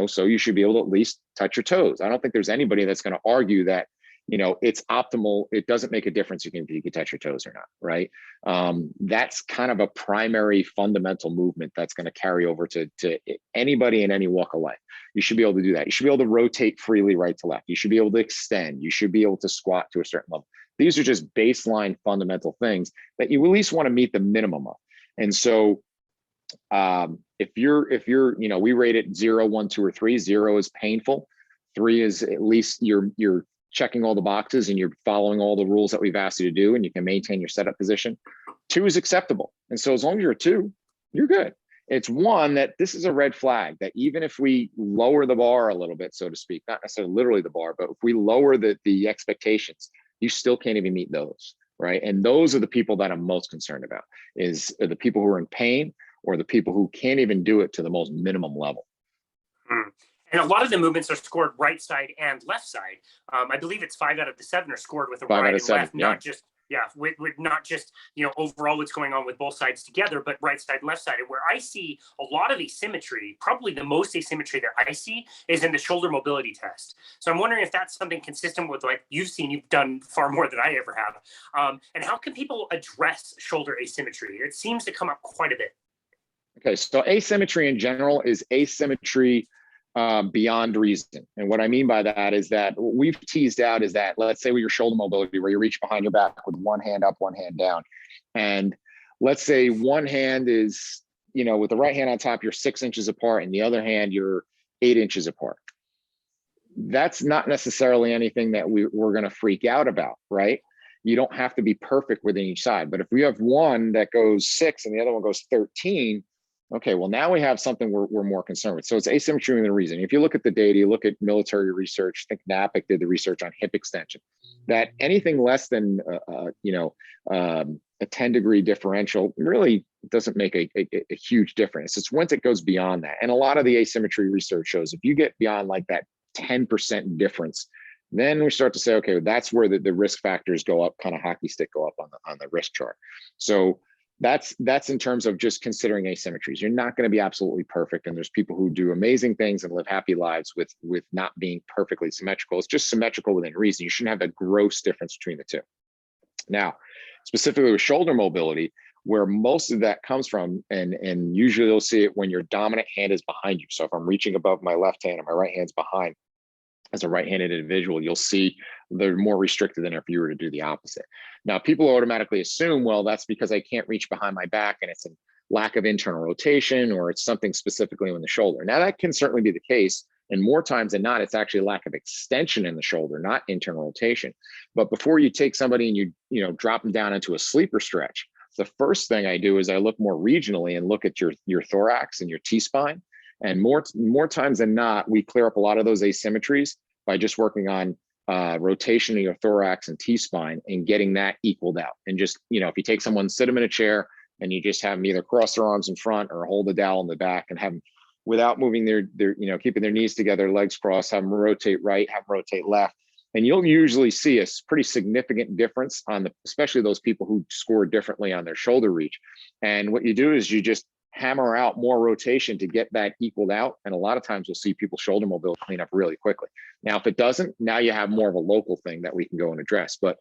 so you should be able to at least touch your toes. I don't think there's anybody that's going to argue that, it's optimal. It doesn't make a difference if you can touch your toes or not. Right. That's kind of a primary fundamental movement that's going to carry over to anybody in any walk of life. You should be able to do that. You should be able to rotate freely right to left. You should be able to extend. You should be able to squat to a certain level. These are just baseline fundamental things that you at least want to meet the minimum of. And so if you're, we rate it 0, 1, 2, or 3. 0 is painful. 3 is at least you're checking all the boxes and you're following all the rules that we've asked you to do, and you can maintain your setup position. 2 is acceptable. And so as long as you're a 2, you're good. It's 1 that this is a red flag, that even if we lower the bar a little bit, so to speak, not necessarily literally the bar, but if we lower the expectations, you still can't even meet those, right? And those are the people that I'm most concerned about, is the people who are in pain or the people who can't even do it to the most minimum level. And a lot of the movements are scored right side and left side. I believe it's 5 out of the 7 are scored with a right and left, not just with not just overall what's going on with both sides together, but right side, left side. And where I see a lot of asymmetry, probably the most asymmetry that I see, is in the shoulder mobility test. So I'm wondering if that's something consistent with like you've done far more than I ever have. And how can people address shoulder asymmetry? It seems to come up quite a bit. Okay, so asymmetry in general is asymmetry beyond reason. And what I mean by that is that what we've teased out is that, let's say with your shoulder mobility, where you reach behind your back with one hand up, one hand down. And let's say one hand is, with the right hand on top, you're 6 inches apart, and the other hand, you're 8 inches apart. That's not necessarily anything that we're going to freak out about, right? You don't have to be perfect within each side. But if we have one that goes 6 and the other one goes 13, okay, well, now we have something we're more concerned with. So it's asymmetry within reason. If you look at the data, you look at military research, I think NAPIC did the research on hip extension, that anything less than, a 10-degree differential really doesn't make a huge difference. It's once it goes beyond that. And a lot of the asymmetry research shows if you get beyond like that 10% difference, then we start to say, okay, that's where the risk factors go up, kind of hockey stick go up on the risk chart. So that's in terms of just considering asymmetries. You're not going to be absolutely perfect. And there's people who do amazing things and live happy lives with not being perfectly symmetrical. It's just symmetrical within reason. You shouldn't have a gross difference between the two. Now, specifically with shoulder mobility, where most of that comes from, and usually you'll see it when your dominant hand is behind you. So if I'm reaching above my left hand and my right hand's behind, as a right-handed individual, you'll see they're more restricted than if you were to do the opposite. Now, people automatically assume, well, that's because I can't reach behind my back and it's a lack of internal rotation, or it's something specifically in the shoulder. Now, that can certainly be the case. And more times than not, it's actually a lack of extension in the shoulder, not internal rotation. But before you take somebody and you drop them down into a sleeper stretch, the first thing I do is I look more regionally and look at your thorax and your T-spine. And more times than not, we clear up a lot of those asymmetries by just working on rotation of your thorax and T-spine and getting that equaled out. And just, if you take someone, sit them in a chair, and you just have them either cross their arms in front or hold the dowel in the back, and have them, without moving their keeping their knees together, legs crossed, have them rotate right, have them rotate left. And you'll usually see a pretty significant difference especially those people who score differently on their shoulder reach. And what you do is you just hammer out more rotation to get that equaled out. And a lot of times you'll see people's shoulder mobility clean up really quickly. Now, if it doesn't, now you have more of a local thing that we can go and address. But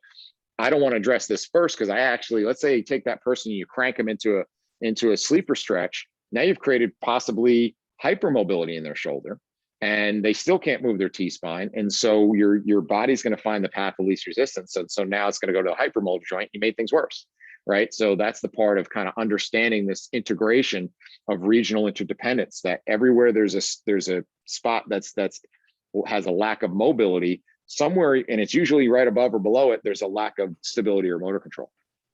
I don't want to address this first, because let's say you take that person, you crank them into a sleeper stretch. Now you've created possibly hypermobility in their shoulder, and they still can't move their T-spine. And so your body's going to find the path of least resistance. So now it's going to go to a hypermobile joint. You made things worse. Right. So that's the part of kind of understanding this integration of regional interdependence, that everywhere there's a spot that's has a lack of mobility somewhere, and it's usually right above or below it, there's a lack of stability or motor control.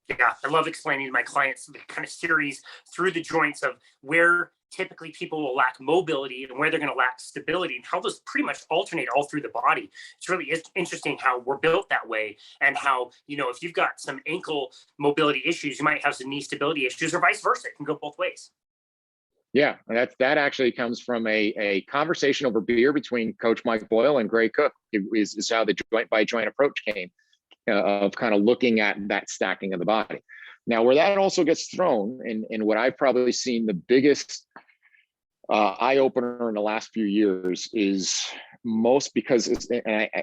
Yeah, I love explaining to my clients the kind of series through the joints of where typically people will lack mobility and where they're going to lack stability, and how those pretty much alternate all through the body. It's really interesting how we're built that way, and how, if you've got some ankle mobility issues, you might have some knee stability issues, or vice versa. It can go both ways. Yeah, that actually comes from a conversation over beer between Coach Mike Boyle and Gray Cook. Is how the joint by joint approach came, of kind of looking at that stacking of the body. Now, where that also gets thrown, and what I've probably seen the biggest eye opener in the last few years is because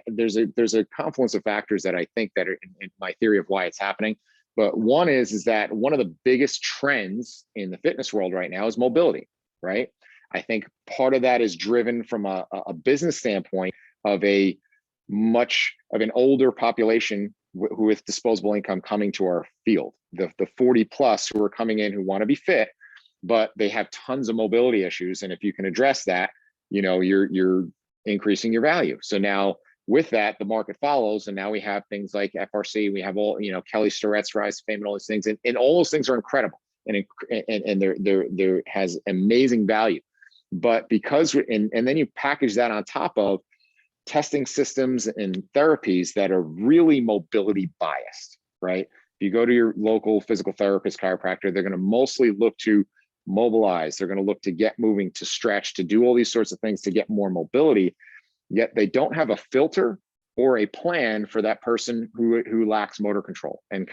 there's a confluence of factors that I think that are in my theory of why it's happening. But one is that one of the biggest trends in the fitness world right now is mobility, right? I think part of that is driven from a business standpoint of much of an older population who with disposable income coming to our field, the 40 plus who are coming in who want to be fit, but they have tons of mobility issues. And if you can address that, you're increasing your value. So now with that, the market follows. And now we have things like FRC, we have all, Kelly Starrett's Rise to Fame and all these things. And all those things are incredible. And they're has amazing value. But because, and then you package that on top of testing systems and therapies that are really mobility biased, right? If you go to your local physical therapist, chiropractor, they're going to mostly look to mobilize. They're going to look to get moving, to stretch, to do all these sorts of things to get more mobility. Yet they don't have a filter or a plan for that person who lacks motor control. And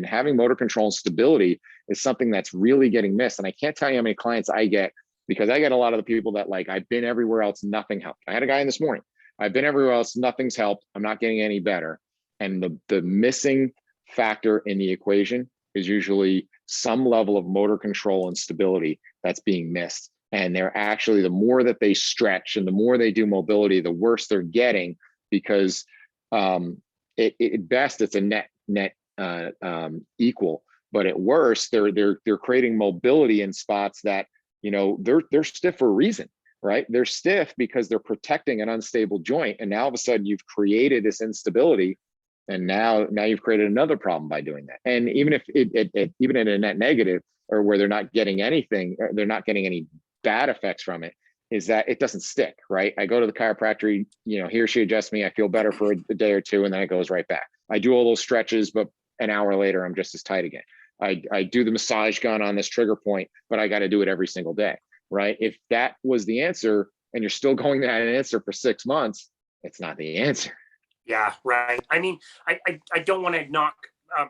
having motor control and stability is something that's really getting missed. And I can't tell you how many clients I get, because I get a lot of the people that I've been everywhere else, nothing helped. I had a guy in this morning. I've been everywhere else, nothing's helped. I'm not getting any better. And the missing factor in the equation is usually some level of motor control and stability that's being missed. And they're actually, the more that they stretch and the more they do mobility, the worse they're getting, because at best it's a net equal, but at worst they're creating mobility in spots that, they're stiff for a reason. Right? They're stiff because they're protecting an unstable joint. And now all of a sudden you've created this instability, and now you've created another problem by doing that. And even if even in a net negative, or where they're not getting anything, they're not getting any bad effects from it, is that it doesn't stick, right? I go to the chiropractor, he or she adjusts me, I feel better for a day or two, and then it goes right back. I do all those stretches, but an hour later, I'm just as tight again. I do the massage gun on this trigger point, but I got to do it every single day. Right? If that was the answer and you're still going to that answer for 6 months, it's not the answer. Yeah, right. I mean, I don't want to knock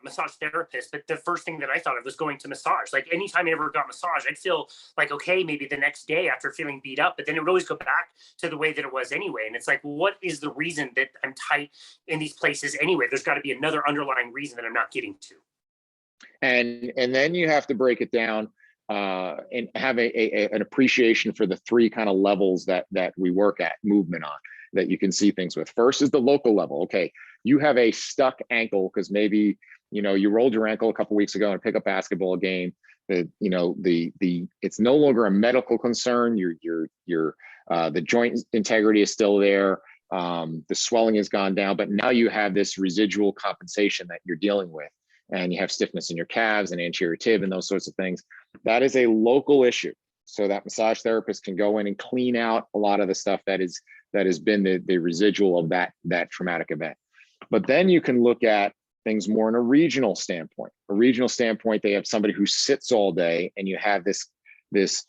massage therapist, but the first thing that I thought of was going to massage. Like anytime I ever got massage, I'd feel like, okay, maybe the next day after feeling beat up, but then it would always go back to the way that it was anyway. And it's like, what is the reason that I'm tight in these places anyway? There's got to be another underlying reason that I'm not getting to. And then you have to break it down and have an appreciation for the three kind of levels that we work at movement on, that you can see things with. First is the local level. Okay, you have a stuck ankle because maybe you rolled your ankle a couple weeks ago in a pickup basketball game. It's no longer a medical concern. The joint integrity is still there. The swelling has gone down, but now you have this residual compensation that you're dealing with, and you have stiffness in your calves and anterior tib and those sorts of things. That is a local issue. So that massage therapist can go in and clean out a lot of the stuff that has been the residual of that traumatic event. But then you can look at things more in a regional standpoint. A regional standpoint, they have somebody who sits all day, and you have this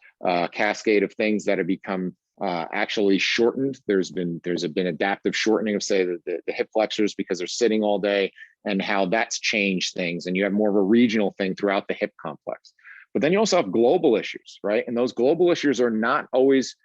cascade of things that have become actually shortened. There's been adaptive shortening of, say, the hip flexors because they're sitting all day, and how that's changed things. And you have more of a regional thing throughout the hip complex. But then you also have global issues, right? And those global issues are not always,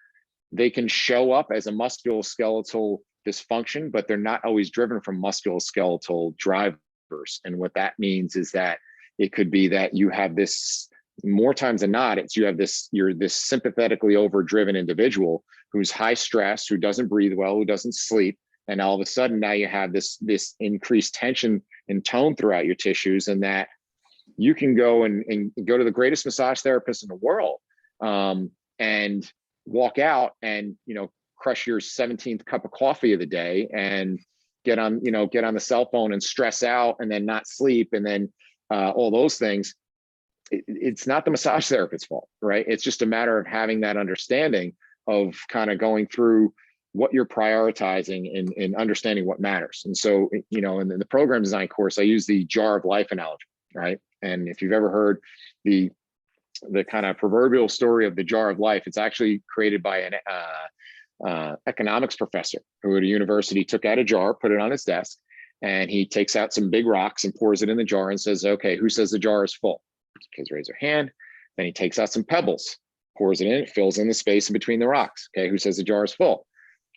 they can show up as a musculoskeletal dysfunction, but they're not always driven from musculoskeletal drivers. And what that means is that it could be that you have this, more times than not, you're this sympathetically overdriven individual who's high stress, who doesn't breathe well, who doesn't sleep. And all of a sudden now you have this increased tension and tone throughout your tissues, and that you can go and go to the greatest massage therapist in the world and walk out and crush your 17th cup of coffee of the day and get on the cell phone and stress out and then not sleep and then all those things. It's not the massage therapist's fault, right? It's just a matter of having that understanding of kind of going through what you're prioritizing and understanding what matters. And so, in the program design course, I use the jar of life analogy, right? And if you've ever heard the kind of proverbial story of the jar of life, it's actually created by an economics professor who at a university took out a jar, put it on his desk, and he takes out some big rocks and pours it in the jar and says, okay, who says the jar is full? Kids raise their hand. Then he takes out some pebbles, pours it in, fills in the space in between the rocks. Okay, who says the jar is full?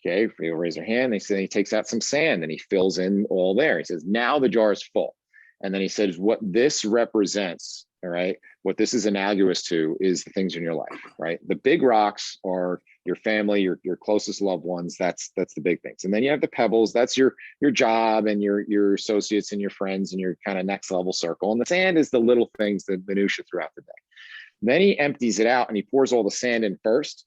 Okay, they'll raise their hand. They say he takes out some sand and he fills in all there. He says, now the jar is full. And then he says, what this represents, all right, what this is analogous to is the things in your life, right? The big rocks are your family, your closest loved ones. That's the big things. And then you have the pebbles. That's your job and your associates and your friends and your kind of next level circle. And the sand is the little things, the minutia throughout the day. Then he empties it out and he pours all the sand in first,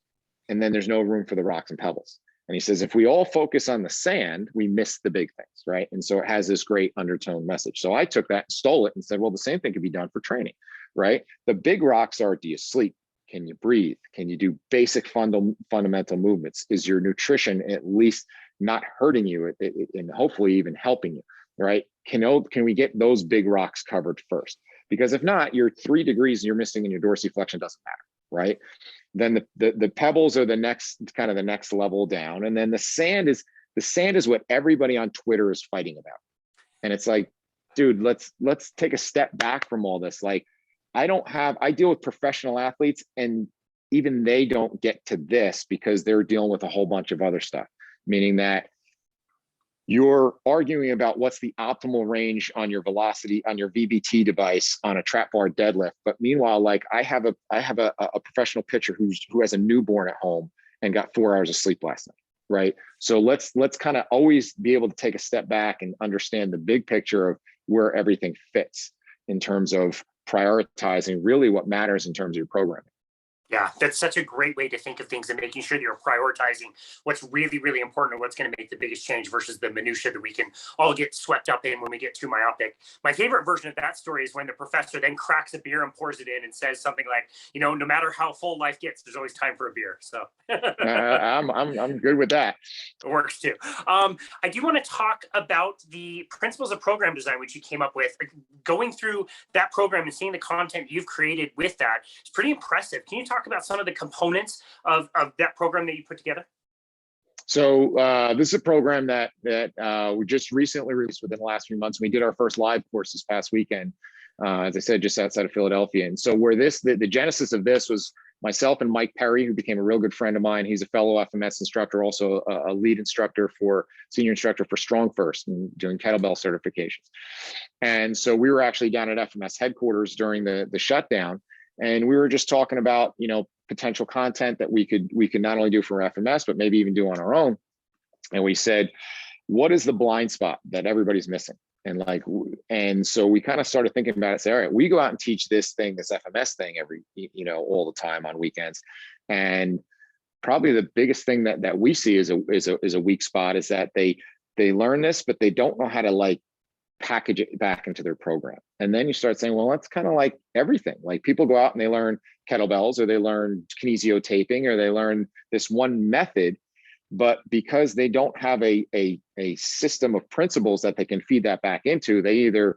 and then there's no room for the rocks and pebbles. And he says, if we all focus on the sand, we miss the big things, right? And so it has this great undertone message. So I took that and stole it and said, well, the same thing could be done for training, right? The big rocks are, do you sleep? Can you breathe? Can you do basic fundamental movements? Is your nutrition at least not hurting you and hopefully even helping you, right? Can we get those big rocks covered first? Because if not, you're 3 degrees and you're missing in your dorsiflexion, doesn't matter, right? Then the pebbles are the next level down. And then the sand is what everybody on Twitter is fighting about. And it's like, dude, let's take a step back from all this. Like, I deal with professional athletes, and even they don't get to this because they're dealing with a whole bunch of other stuff, meaning that you're arguing about what's the optimal range on your velocity, on your VBT device on a trap bar deadlift. But meanwhile, like I have a professional pitcher who has a newborn at home and got 4 hours of sleep last night, right? So let's kind of always be able to take a step back and understand the big picture of where everything fits in terms of prioritizing really what matters in terms of your programming. Yeah, that's such a great way to think of things and making sure that you're prioritizing what's really, really important and what's going to make the biggest change versus the minutia that we can all get swept up in when we get too myopic. My favorite version of that story is when the professor then cracks a beer and pours it in and says something like, no matter how full life gets, there's always time for a beer. So I'm good with that. It works too. I do want to talk about the principles of program design, which you came up with. Going through that program and seeing the content you've created with that, it's pretty impressive. Can you talk about some of the components of that program that you put together? So this is a program that we just recently released within the last few months. We did our first live course this past weekend, as I said, just outside of Philadelphia. And so where the genesis of this was myself and Mike Perry, who became a real good friend of mine. He's a fellow FMS instructor, also a lead instructor senior instructor for Strong First and doing kettlebell certifications. And so we were actually down at FMS headquarters during the shutdown. And we were just talking about, potential content that we could not only do for FMS, but maybe even do on our own. And we said, what is the blind spot that everybody's missing? And so we kind of started thinking about it, say, all right, we go out and teach this FMS thing all the time on weekends. And probably the biggest thing that we see is a weak spot is that they learn this, but they don't know how to package it back into their program. And then you start saying, well, that's kind of like everything. Like people go out and they learn kettlebells, or they learn kinesio taping, or they learn this one method, but because they don't have a system of principles that they can feed that back into, they either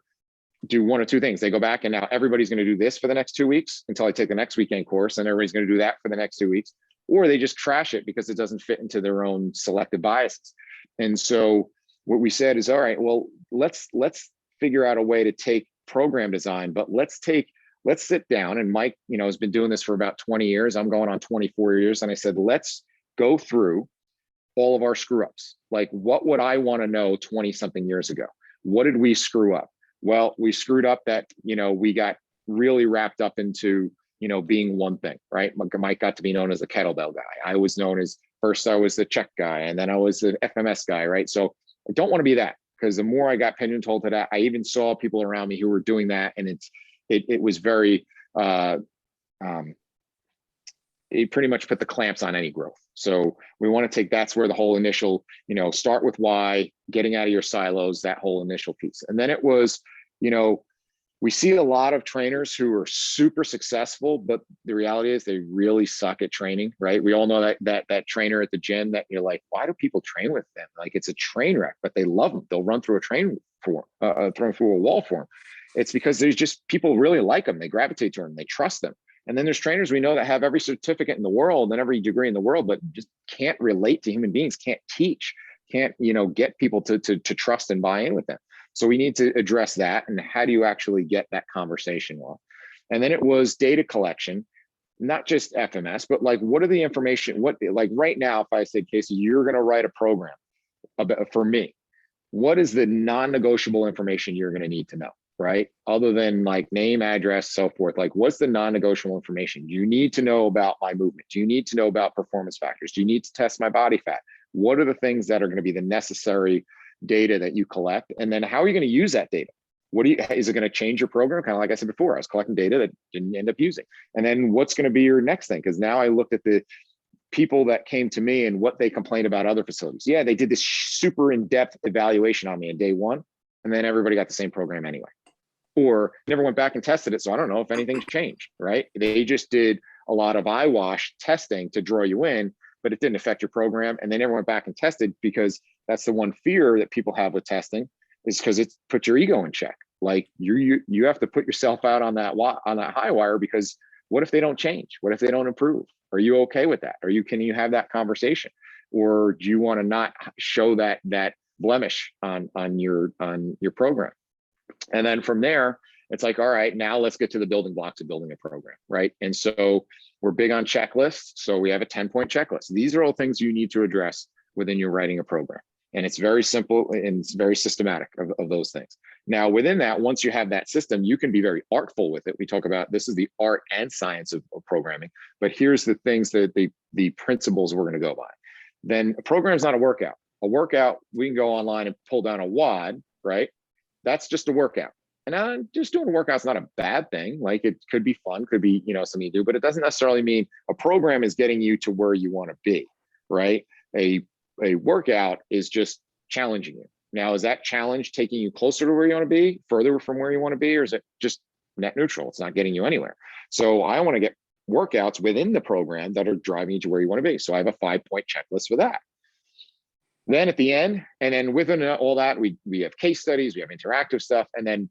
do one or two things. They go back and now everybody's going to do this for the next 2 weeks until I take the next weekend course, and everybody's going to do that for the next 2 weeks, or they just trash it because it doesn't fit into their own selective biases. And so what we said is, all right, well, let's figure out a way to take program design, but let's sit down. And Mike, has been doing this for about 20 years. I'm going on 24 years. And I said, let's go through all of our screw ups. Like, what would I want to know 20 something years ago? What did we screw up? Well, we screwed up that, we got really wrapped up into, being one thing, right? Mike got to be known as the kettlebell guy. I was known as, first I was the check guy, and then I was the FMS guy, right? So I don't want to be that, because the more I got pigeonholed to that, I even saw people around me who were doing that. And it was very, it pretty much put the clamps on any growth. So we want to that's where the whole initial, start with why, getting out of your silos, that whole initial piece. And then it was, we see a lot of trainers who are super successful, but the reality is they really suck at training, right? We all know that trainer at the gym that you're like, why do people train with them? Like, it's a train wreck, but they love them. They'll run through through a wall for them. It's because there's just, people really like them. They gravitate to them. They trust them. And then there's trainers we know that have every certificate in the world and every degree in the world, but just can't relate to human beings, can't teach, can't, get people to trust and buy in with them. So we need to address that. And how do you actually get that conversation well? And then it was data collection, not just FMS, but what are the information? Right now, if I said, Casey, you're going to write a program for me, what is the non-negotiable information you're going to need to know, right? Other than name, address, so forth. What's the non-negotiable information? Do you need to know about my movement? Do you need to know about performance factors? Do you need to test my body fat? What are the things that are going to be the necessary data that you collect? And then how are you going to use that data? Is it going to change your program? Kind of like I said before, I was collecting data that didn't end up using. And then what's going to be your next thing? Because now I looked at the people that came to me and what they complained about other facilities. Yeah, they did this super in-depth evaluation on me in day one, and then everybody got the same program anyway. Or never went back and tested it, so I don't know if anything's changed, right? They just did a lot of eyewash testing to draw you in, but it didn't affect your program, and they never went back and tested, because that's the one fear that people have with testing, is because it puts your ego in check. You have to put yourself out on that high wire, because what if they don't change? What if they don't improve? Are you okay with that? Can you have that conversation? Or do you want to not show that blemish on your program? And then from there, it's all right, now let's get to the building blocks of building a program, right? And so we're big on checklists. So we have a 10-point checklist. These are all things you need to address within your writing a program. And it's very simple and it's very systematic of those things. Now, within that, once you have that system, you can be very artful with it. We talk about, this is the art and science of programming, but here's the things that the principles we're going to go by. Then a program is not a workout. A workout, we can go online and pull down a WOD, right? That's just a workout. And just doing a workout is not a bad thing. It could be fun, could be, something you do, but it doesn't necessarily mean a program is getting you to where you want to be, right? A workout is just challenging you. Now, is that challenge taking you closer to where you want to be, further from where you want to be, or is it just net neutral? It's not getting you anywhere. So I want to get workouts within the program that are driving you to where you want to be. So I have a 5-point checklist for that. Then at the end, and then within all that, we have case studies, we have interactive stuff. And then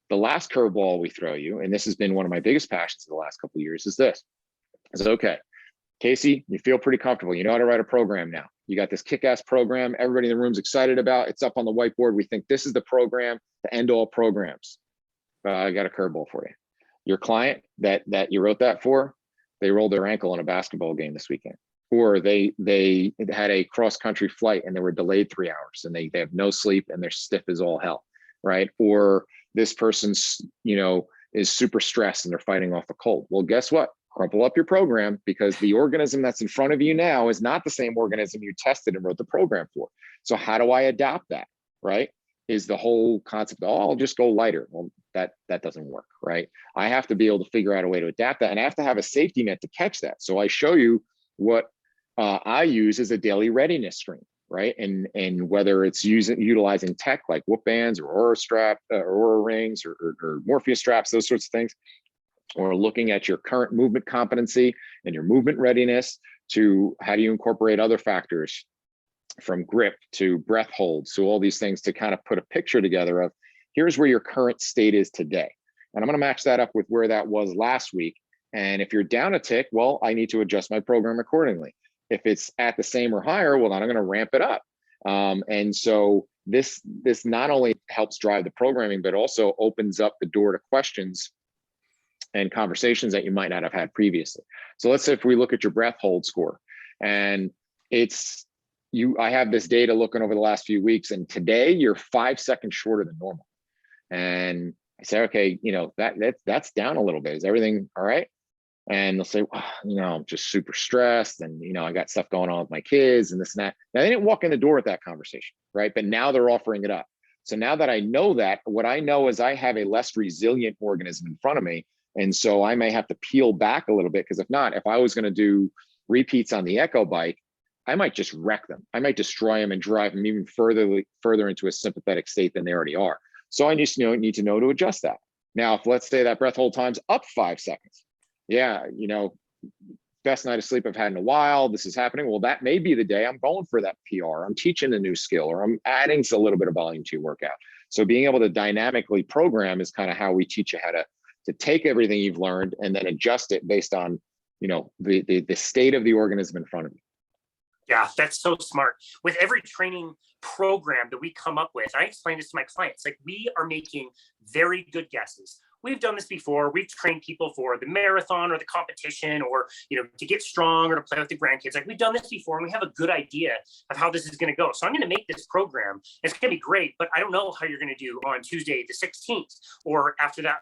the last curveball we throw you, and this has been one of my biggest passions in the last couple of years, is this. Is okay, Casey, you feel pretty comfortable. You know how to write a program now. You got this kick-ass program. Everybody in the room's excited about. It's up on the whiteboard. We think this is the program to end all programs. I got a curveball for you. Your client that you wrote that for, they rolled their ankle in a basketball game this weekend, or they had a cross-country flight and they were delayed 3 hours and they have no sleep and they're stiff as all hell, right? Or this person's, is super stressed and they're fighting off a cold. Well, guess what? Crumple up your program, because the organism that's in front of you now is not the same organism you tested and wrote the program for. So how do I adapt that, right? Is the whole concept, I'll just go lighter. Well, that doesn't work, right? I have to be able to figure out a way to adapt that, and I have to have a safety net to catch that. So I show you what I use as a daily readiness screen, right? And whether it's utilizing tech like whoop bands or Aura strap, or Aura rings, or Morpheus straps, those sorts of things, or looking at your current movement competency and your movement readiness to how do you incorporate other factors from grip to breath holds, so all these things to kind of put a picture together of here's where your current state is today. And I'm going to match that up with where that was last week. And if you're down a tick, well, I need to adjust my program accordingly. If it's at the same or higher, well, then I'm going to ramp it up. And so this not only helps drive the programming, but also opens up the door to questions and conversations that you might not have had previously. So let's say if we look at your breath hold score, and I have this data looking over the last few weeks, and today you're 5 seconds shorter than normal. And I say, okay, that's down a little bit. Is everything all right? And they'll say, I'm just super stressed, and I got stuff going on with my kids and this and that. Now, they didn't walk in the door with that conversation, right? But now they're offering it up. So now that I know that, what I know is I have a less resilient organism in front of me. And so I may have to peel back a little bit, because if not, if I was going to do repeats on the Echo bike, I might just wreck them. I might destroy them and drive them even further into a sympathetic state than they already are. So I need to know to adjust that. Now, if let's say that breath hold time's up 5 seconds, best night of sleep I've had in a while, this is happening. Well, that may be the day I'm going for that PR. I'm teaching a new skill, or I'm adding a little bit of volume to your workout. So being able to dynamically program is kind of how we teach you how to take everything you've learned and then adjust it based on, the state of the organism in front of you. Yeah, that's so smart. With every training program that we come up with, I explain this to my clients, like, we are making very good guesses. We've done this before. We've trained people for the marathon or the competition, or, to get strong or to play with the grandkids. Like, we've done this before, and we have a good idea of how this is going to go. So I'm going to make this program. It's going to be great, but I don't know how you're going to do on Tuesday, the 16th, or after that,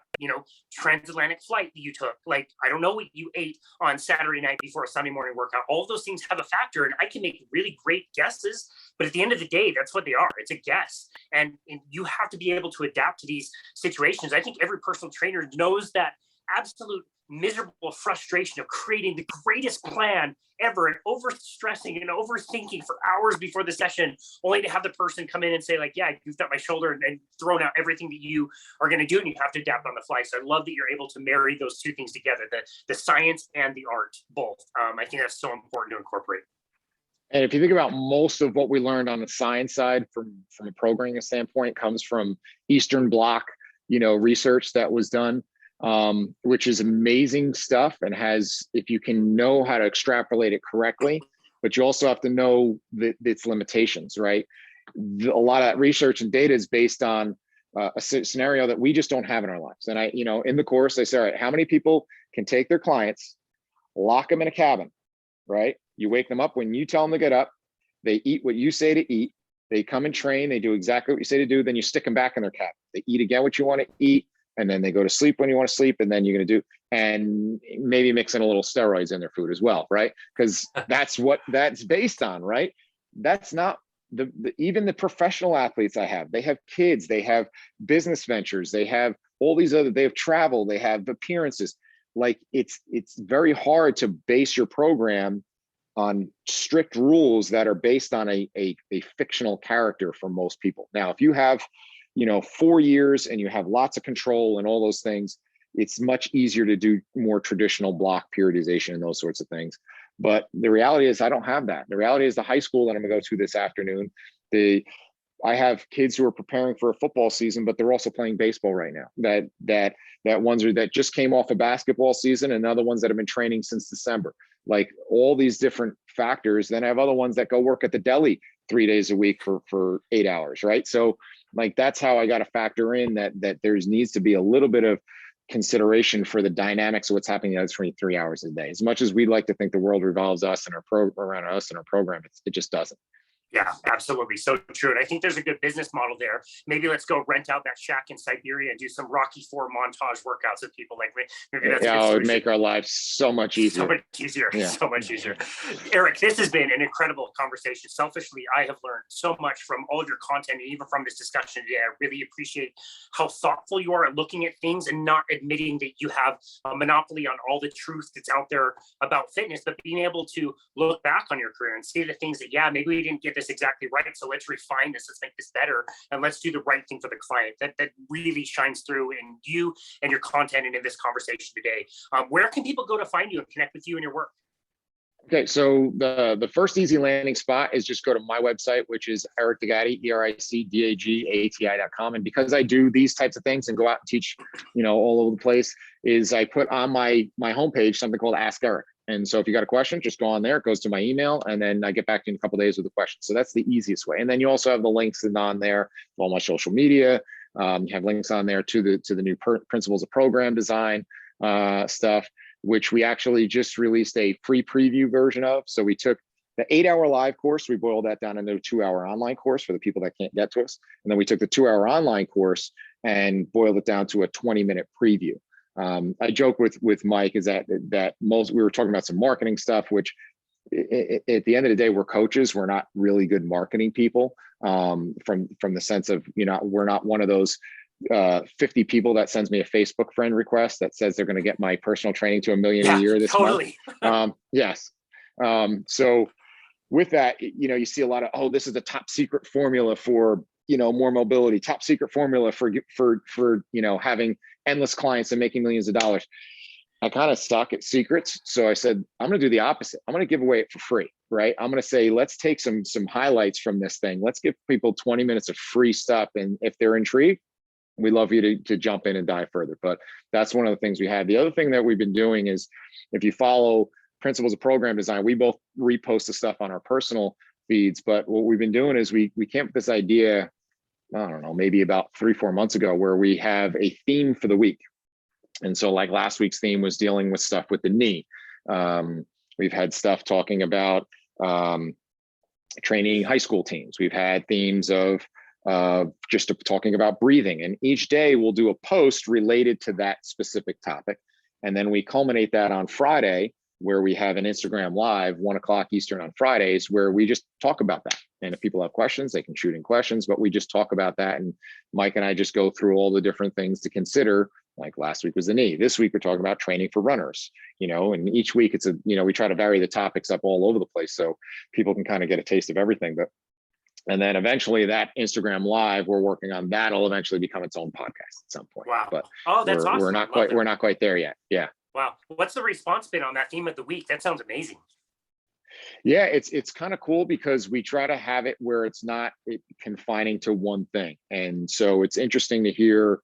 transatlantic flight that you took. Like, I don't know what you ate on Saturday night before a Sunday morning workout. All of those things have a factor, and I can make really great guesses, but at the end of the day, that's what they are. It's a guess. And you have to be able to adapt to these situations. I think every personal trainer knows that absolute miserable frustration of creating the greatest plan ever and overstressing and overthinking for hours before the session, only to have the person come in and say, like, yeah, I goofed up my shoulder, and thrown out everything that you are going to do, and you have to adapt on the fly. So I love that you're able to marry those two things together, the science and the art, both. I think that's so important to incorporate. And if you think about most of what we learned on the science side from a programming standpoint comes from Eastern Bloc, research that was done, which is amazing stuff, and if you can know how to extrapolate it correctly, but you also have to know its limitations, right? A lot of that research and data is based on a scenario that we just don't have in our lives. And in the course, I say, all right, how many people can take their clients, lock them in a cabin, right? You wake them up when you tell them to get up. They eat what you say to eat. They come and train. They do exactly what you say to do. Then you stick them back in their cabin. They eat again what you want to eat. And then they go to sleep when you want to sleep. And then you're going to do, and maybe mix in a little steroids in their food as well, right? Because that's what that's based on, right? That's not even the professional athletes I have. They have kids. They have business ventures. They have all these they have travel. They have appearances. Like, it's very hard to base your program on strict rules that are based on a fictional character for most people. Now, if you have, 4 years and you have lots of control and all those things, it's much easier to do more traditional block periodization and those sorts of things. But the reality is I don't have that. The reality is the high school that I'm gonna go to this afternoon, I have kids who are preparing for a football season, but they're also playing baseball right now. That ones are that just came off a basketball season, and other ones that have been training since December. Like all these different factors. Then I have other ones that go work at the deli 3 days a week for 8 hours, right? So like that's how I got to factor in that there's needs to be a little bit of consideration for the dynamics of what's happening in the other 23 hours a day. As much as we'd like to think the world revolves around us and our program, it just doesn't. Yeah, absolutely. So true. And I think there's a good business model there. Maybe let's go rent out that shack in Siberia and do some Rocky IV montage workouts with people. Like maybe that's it would make our lives so much easier. So much easier. Yeah. So much easier. Eric, this has been an incredible conversation. Selfishly, I have learned so much from all of your content and even from this discussion today. I really appreciate how thoughtful you are at looking at things and not admitting that you have a monopoly on all the truth that's out there about fitness, but being able to look back on your career and see the things that, yeah, maybe we didn't get this exactly right. So let's refine this. Let's make this better. And let's do the right thing for the client. That really shines through in you and your content and in this conversation today. Where can people go to find you and connect with you and your work? Okay, so the first easy landing spot is just go to my website, which is Eric Dagati, EricDagati.com. And because I do these types of things and go out and teach, all over the place, is I put on my homepage something called Ask Eric. And so if you got a question, just go on there. It goes to my email, and then I get back to you in a couple of days with the question. So that's the easiest way. And then you also have the links on there, all my social media. You have links on there to the new principles of program design stuff, which we actually just released a free preview version of. So we took the 8-hour live course, we boiled that down into a 2-hour online course for the people that can't get to us. And then we took the 2-hour online course and boiled it down to a 20-minute preview. I joke with Mike is that we were talking about some marketing stuff, which at the end of the day, we're coaches. We're not really good marketing people from the sense of, we're not one of those 50 people that sends me a Facebook friend request that says they're going to get my personal training to $1 million a year this month. Yes. So with that, you see a lot of, this is the top secret formula for, more mobility, top secret formula for having endless clients and making millions of dollars. I kind of suck at secrets. So I said, I'm going to do the opposite. I'm going to give away it for free, right? I'm going to say, let's take some highlights from this thing. Let's give people 20 minutes of free stuff. And if they're intrigued, we'd love you to jump in and dive further. But that's one of the things we had. The other thing that we've been doing is, if you follow Principles of Program Design, we both repost the stuff on our personal feeds. But what we've been doing is we came up with this idea, I don't know, maybe about 3-4 months ago, where we have a theme for the week. And so like last week's theme was dealing with stuff with the knee. We've had stuff talking about training high school teams. We've had themes of just talking about breathing. And each day we'll do a post related to that specific topic. And then we culminate that on Friday, where we have an Instagram Live, 1:00 Eastern on Fridays, where we just talk about that. And if people have questions, they can shoot in questions, but we just talk about that. And Mike and I just go through all the different things to consider. Like last week was the knee. This week we're talking about training for runners, and each week it's we try to vary the topics up all over the place so people can kind of get a taste of everything. And then eventually that Instagram Live, we're working on, that'll eventually become its own podcast at some point. Wow. But that's awesome. We're not quite there yet. Yeah. Wow. What's the response been on that theme of the week? That sounds amazing. Yeah, it's kind of cool because we try to have it where it's not confining to one thing. And so it's interesting to hear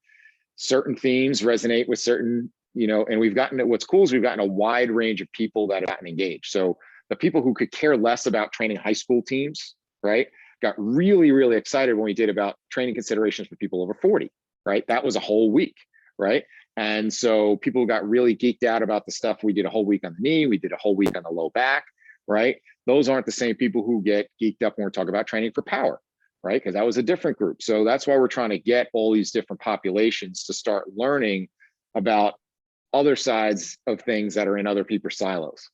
certain themes resonate with certain, and what's cool is we've gotten a wide range of people that have gotten engaged. So the people who could care less about training high school teams, right, got really, really excited when we did about training considerations for people over 40, right? That was a whole week, right? And so people got really geeked out about the stuff. We did a whole week on the knee. We did a whole week on the low back, right? Those aren't the same people who get geeked up when we're talking about training for power, right? Because that was a different group. So that's why we're trying to get all these different populations to start learning about other sides of things that are in other people's silos.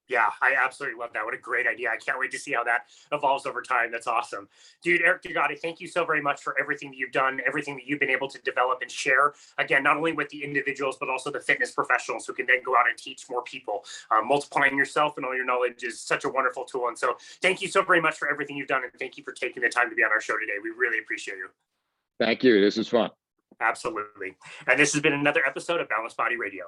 Yeah, I absolutely love that. What a great idea. I can't wait to see how that evolves over time. That's awesome. Dude, Eric Dagati, thank you so very much for everything that you've done, everything that you've been able to develop and share, again, not only with the individuals, but also the fitness professionals who can then go out and teach more people. Multiplying yourself and all your knowledge is such a wonderful tool. And so thank you so very much for everything you've done. And thank you for taking the time to be on our show today. We really appreciate you. Thank you. This was fun. Absolutely. And this has been another episode of Boundless Body Radio.